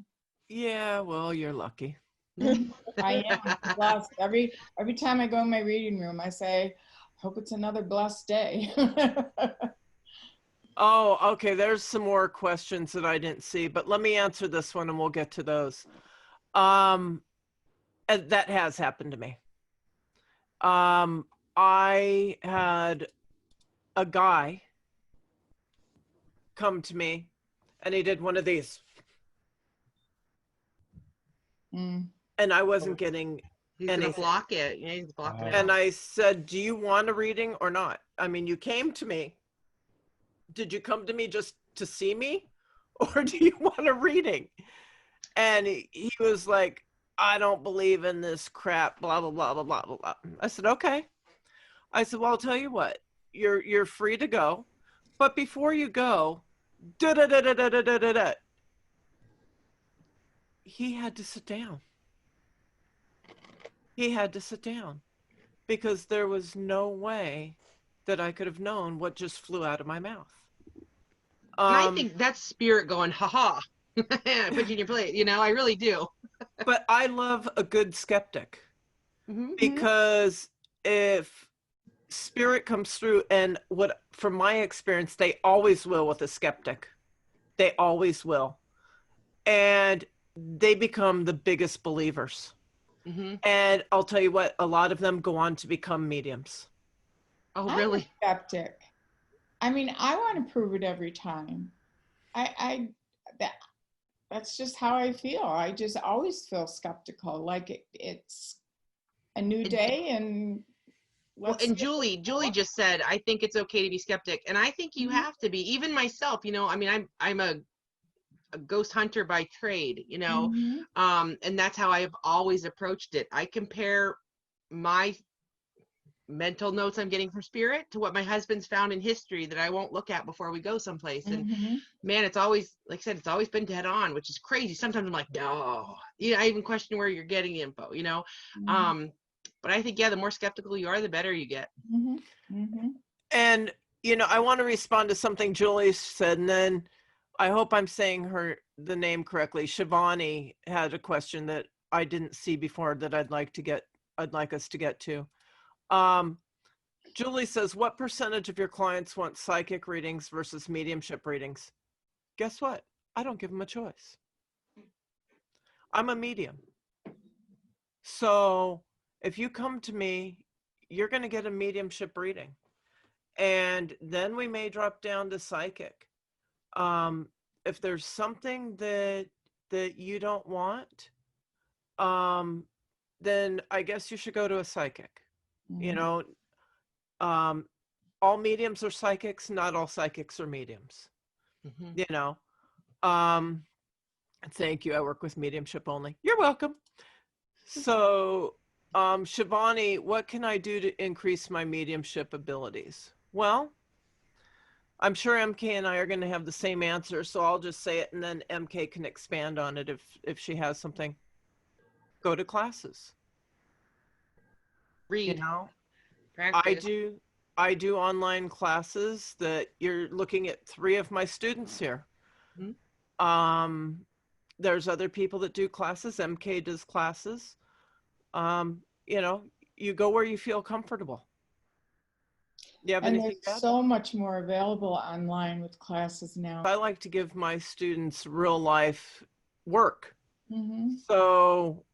Yeah, well, you're lucky. I am blessed. Every time I go in my reading room, I say, hope it's another blessed day. Oh, okay. There's some more questions that I didn't see, but let me answer this one and we'll get to those. And that has happened to me. I had a guy come to me and he did one of these. And I wasn't getting He's anything. gonna block it. Yeah, he's blocking it. And I said, do you want a reading or not? I mean, you came to me. Did you come to me just to see me? Or do you want a reading? And he was like, I don't believe in this crap, blah, blah, blah, blah, blah, blah. I said, okay. I said, well, I'll tell you what, you're free to go. But before you go, da-da-da-da-da-da-da-da. He had to sit down. He had to sit down because there was no way that I could have known what just flew out of my mouth. And I think that's spirit going, ha-ha, put you in your place. You know, I really do. But I love a good skeptic because if spirit comes through, and what, from my experience, they always will with a skeptic. They always will. And they become the biggest believers. And I'll tell you what, a lot of them go on to become mediums. Oh, I'm a really? skeptic. I mean, I want to prove it every time. I that that's just how I feel. I just always feel skeptical. Like it's a new And- day, and Well, let's and see if Julie just said, I think it's okay to be skeptic. And I think you Mhm. have to be, even myself, you know, I mean, I'm a ghost hunter by trade, you know, Mhm. and that's how I've always approached it. I compare my mental notes I'm getting from spirit to what my husband's found in history that I won't look at before we go someplace. And Mhm. man, it's always, like I said, it's always been dead on, which is crazy. Sometimes I'm like, no, yeah, I even question where you're getting the info, you know? Mhm. But I think, yeah, the more skeptical you are, the better you get. Mhm. Mhm. And, you know, I want to respond to something Julie said, and then I hope I'm saying the name correctly. Shivani had a question that I didn't see before that I'd like us to get to. Julie says, what percentage of your clients want psychic readings versus mediumship readings? Guess what? I don't give them a choice. I'm a medium. So if you come to me, you're going to get a mediumship reading. And then we may drop down to psychic. If there's something that you don't want, then I guess you should go to a psychic. You Mhm. know, all mediums are psychics, not all psychics are mediums. Mhm. You know, thank you. I work with mediumship only. You're welcome. So, Shivani, what can I do to increase my mediumship abilities? Well, I'm sure MK and I are going to have the same answer, so I'll just say it, and then MK can expand on it if she has something. Go to classes. You Read, know, I practice. do I do online classes that you're looking at 3 of my students here. Mhm. There's other people that do classes. MK does classes. You know, you go where you feel comfortable. You have And anything there's to add? so much more available online with classes now. I like to give my students real life work. Mhm. So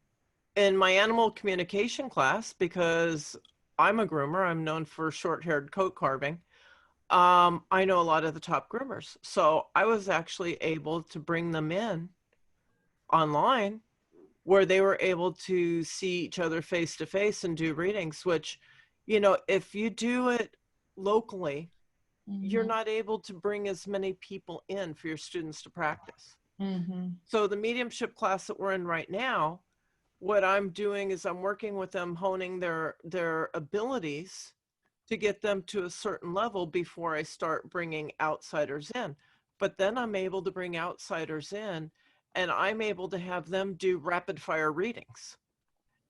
in my animal communication class, because I'm a groomer, I'm known for short-haired coat carving. I know a lot of the top groomers. So I was actually able to bring them in online where they were able to see each other face to face and do readings, which, you know, if you do it locally, you're Mhm. not able to bring as many people in for your students to practice. Mhm. So the mediumship class that we're in right now, what I'm doing is I'm working with them, honing their abilities to get them to a certain level before I start bringing outsiders in. But then I'm able to bring outsiders in, and I'm able to have them do rapid fire readings.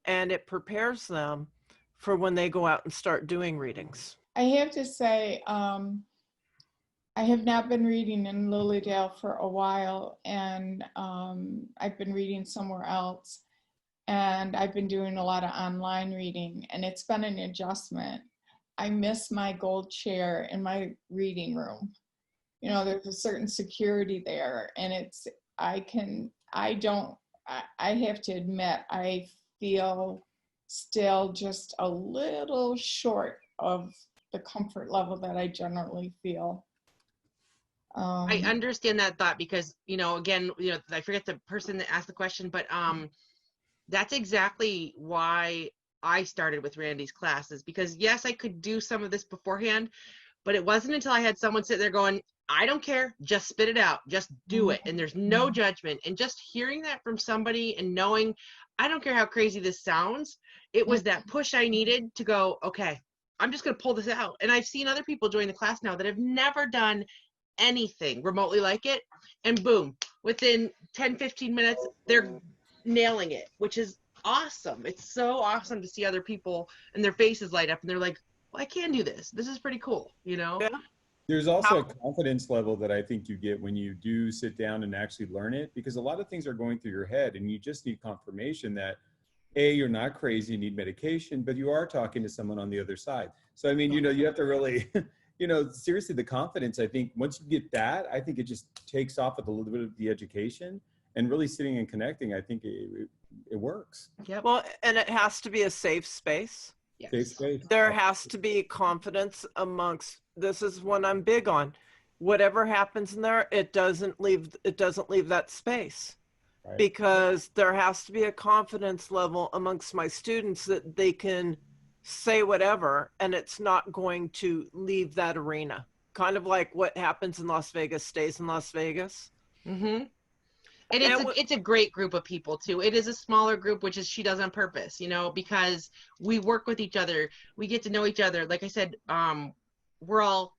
And it prepares them for when they go out and start doing readings. I have to say, I have not been reading in Lilydale for a while, and I've been reading somewhere else. And I've been doing a lot of online reading, and it's been an adjustment. I miss my gold chair in my reading room. You know, there's a certain security there, and I have to admit, I feel still just a little short of the comfort level that I generally feel. I Um, understand that thought because, you know, again, you know, I forget the person that asked the question, but that's exactly why I started with Randy's classes, because yes, I could do some of this beforehand, but it wasn't until I had someone sit there going, I don't care, just spit it out, just do it. And there's no judgment. And just hearing that from somebody and knowing, I don't care how crazy this sounds, it was that push I needed to go, okay, I'm just going to pull this out. And I've seen other people join the class now that have never done anything remotely like it. And boom, within 10-15 minutes, they're nailing it, which is awesome. It's so awesome to see other people and their faces light up and they're like, well, I can do this. This is pretty cool, you know? Yeah. There's also a confidence level that I think you get when you do sit down and actually learn it, because a lot of things are going through your head and you just need confirmation that A, you're not crazy, you need medication, but you are talking to someone on the other side. So, I mean, you know, you have to really, you know, seriously, the confidence, I think once you get that, I think it just takes off with a little bit of the education and really sitting and connecting. I think it works. Yep. Well, and it has to be a safe space. Safe Yes. space. There has to be confidence amongst, this is one I'm big on. Whatever happens in there, it doesn't leave that space. Right. Because there has to be a confidence level amongst my students that they can say whatever and it's not going to leave that arena. Kind of like what happens in Las Vegas stays in Las Vegas. Mm-hmm. And And it's a great group of people too. It is a smaller group, which is she does on purpose, because we work with each other. We get to know each other. Like I said, we're all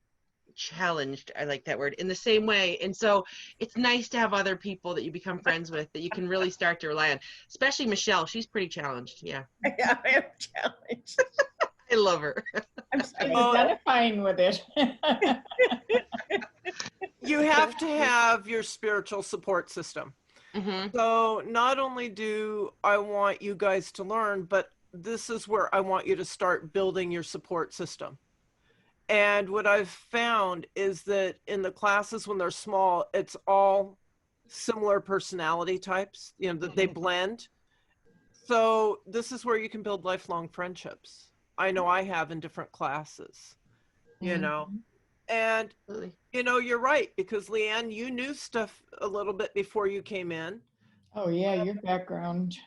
challenged. I like that word, in the same way. And so it's nice to have other people that you become friends with that you can really start to rely on. Especially Michelle. She's pretty challenged. Yeah. Yeah, I am challenged. I love her. I'm Identifying with it. you have to have your spiritual support system. Mm-hmm. So not only do I want you guys to learn, but this is where I want you to start building your support system. And what I've found is that in the classes when they're small, it's all similar personality types, that they blend. So this is where you can build lifelong friendships. I know I have in different classes, and Absolutely. you're right, because Leanne, you knew stuff a little bit before you came in. Oh yeah, your background.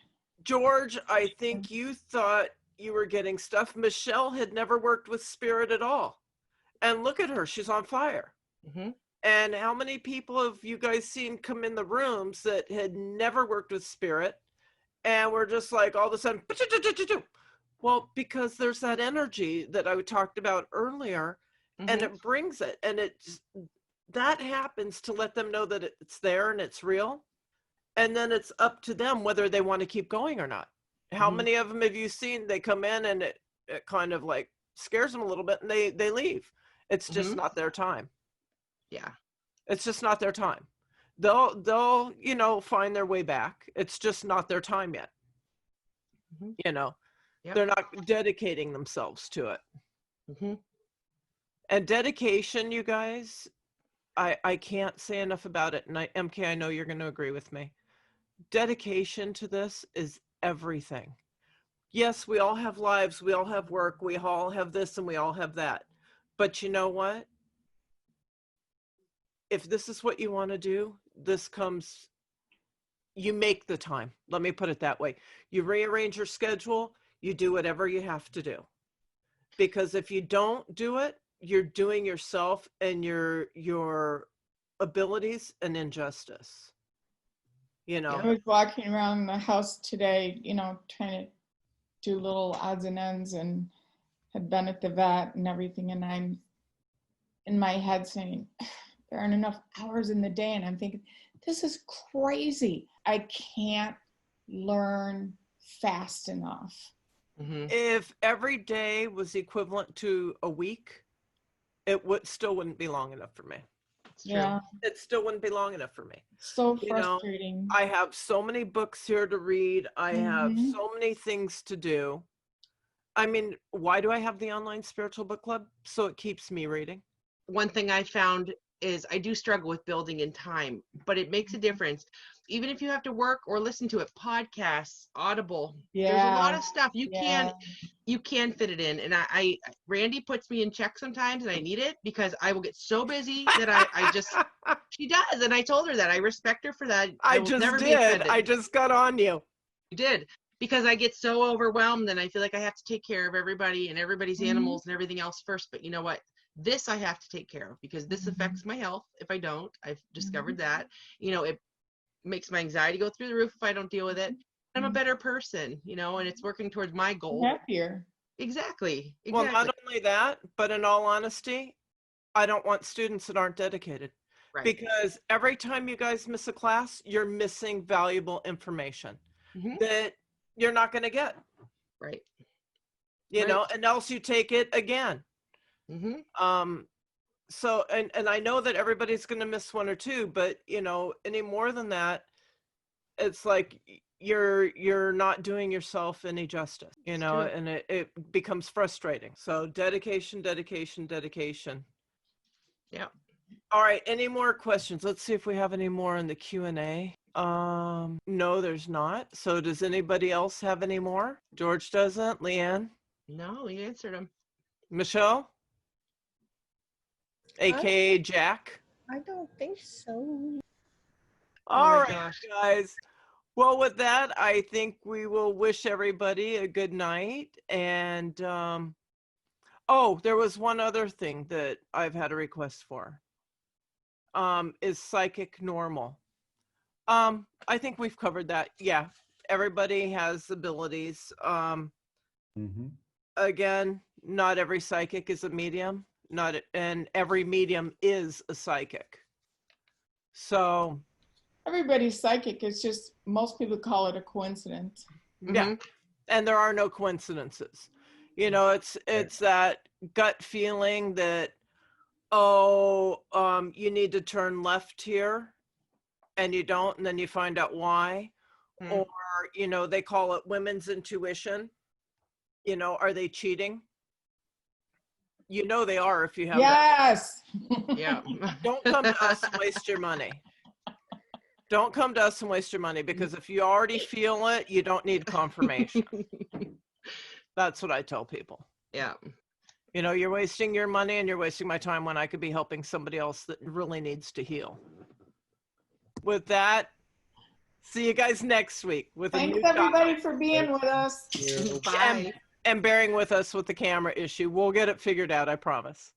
George, I think you thought you were getting stuff. Michelle had never worked with spirit at all. And look at her, she's on fire. Mm-hmm. And how many people have you guys seen come in the rooms that had never worked with spirit and were just like all of a sudden, well, because there's that energy that I talked about earlier, and it brings it, and that happens to let them know that it's there and it's real. And then it's up to them whether they want to keep going or not. How many of them have you seen, they come in and it kind of like scares them a little bit and they leave. It's just not their time. Yeah. It's just not their time. They'll find their way back. It's just not their time yet. Yep. They're not dedicating themselves to it. Mm-hmm. And dedication, you guys, I can't say enough about it. And MK, I know you're going to agree with me. Dedication to this is everything. Yes, we all have lives. We all have work. We all have this and we all have that. But you know what? If this is what you want to do, you make the time. Let me put it that way. You rearrange your schedule, you do whatever you have to do. Because if you don't do it, you're doing yourself and your abilities an injustice. I was walking around the house today, trying to do little odds and ends, and had been at the vet and everything, and I'm in my head saying, there aren't enough hours in the day, and I'm thinking, this is crazy. I can't learn fast enough. If every day was equivalent to a week, it still wouldn't be long enough for me. Yeah, it still wouldn't be long enough for me. So frustrating. I have so many books here to read. I have so many things to do. I mean, why do I have the online spiritual book club? So it keeps me reading. One thing I found is I do struggle with building in time, but it makes a difference. Even if you have to work or listen to it, podcasts, Audible, there's a lot of stuff you can fit it in. And I Randi puts me in check sometimes, and I need it because I will get so busy that I just, she does. And I told her that. I respect her for that. I just got on you. You did. Because I get so overwhelmed and I feel like I have to take care of everybody and everybody's animals and everything else first. But you know what? This I have to take care of because this affects my health if I don't. I've discovered that. It makes my anxiety go through the roof if I don't deal with it. I'm a better person, and it's working towards my goal. Happier. Exactly. Well, not only that, but in all honesty, I don't want students that aren't dedicated. Right. Because every time you guys miss a class, you're missing valuable information that you're not going to get. Right. You know, and else you take it again. So, and I know that everybody's going to miss one or two, but any more than that, it's like you're not doing yourself any justice, and it becomes frustrating. So dedication. Yeah. All right. Any more questions? Let's see if we have any more in the Q&A. No, there's not. So does anybody else have any more? George doesn't. Leanne? No, you answered them. Michelle, aka Jack. I don't think so. All my right, gosh. guys. Well, with that, I think we will wish everybody a good night. And oh, there was one other thing that I've had a request for. Is psychic normal? I think we've covered that. Yeah, everybody has abilities. Mhm. Again, not every psychic is a medium. And every medium is a psychic. So Everybody's psychic. It's just most people call it a coincidence. yeah, Mhm. and there are no coincidences. You know, it's that gut feeling that, oh, you need to turn left here, and you don't, and then you find out why. Mm. Or, you know, they call it women's intuition. You know, are they cheating? You know they are if you have that. Yes. Yeah. Don't come to us and waste your money. Don't come to us and waste your money, because if you already feel it, you don't need confirmation. That's what I tell people. Yeah. You know, you're wasting your money and you're wasting my time when I could be helping somebody else that really needs to heal. With that, see you guys next week with a Thanks new everybody topic. for being with us. Bye. And bearing with us with the camera issue. We'll get it figured out, I promise.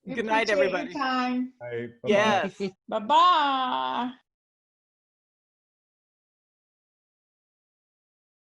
We Good night, appreciate everybody. your time. All right, bye-bye. Yes. Bye-bye.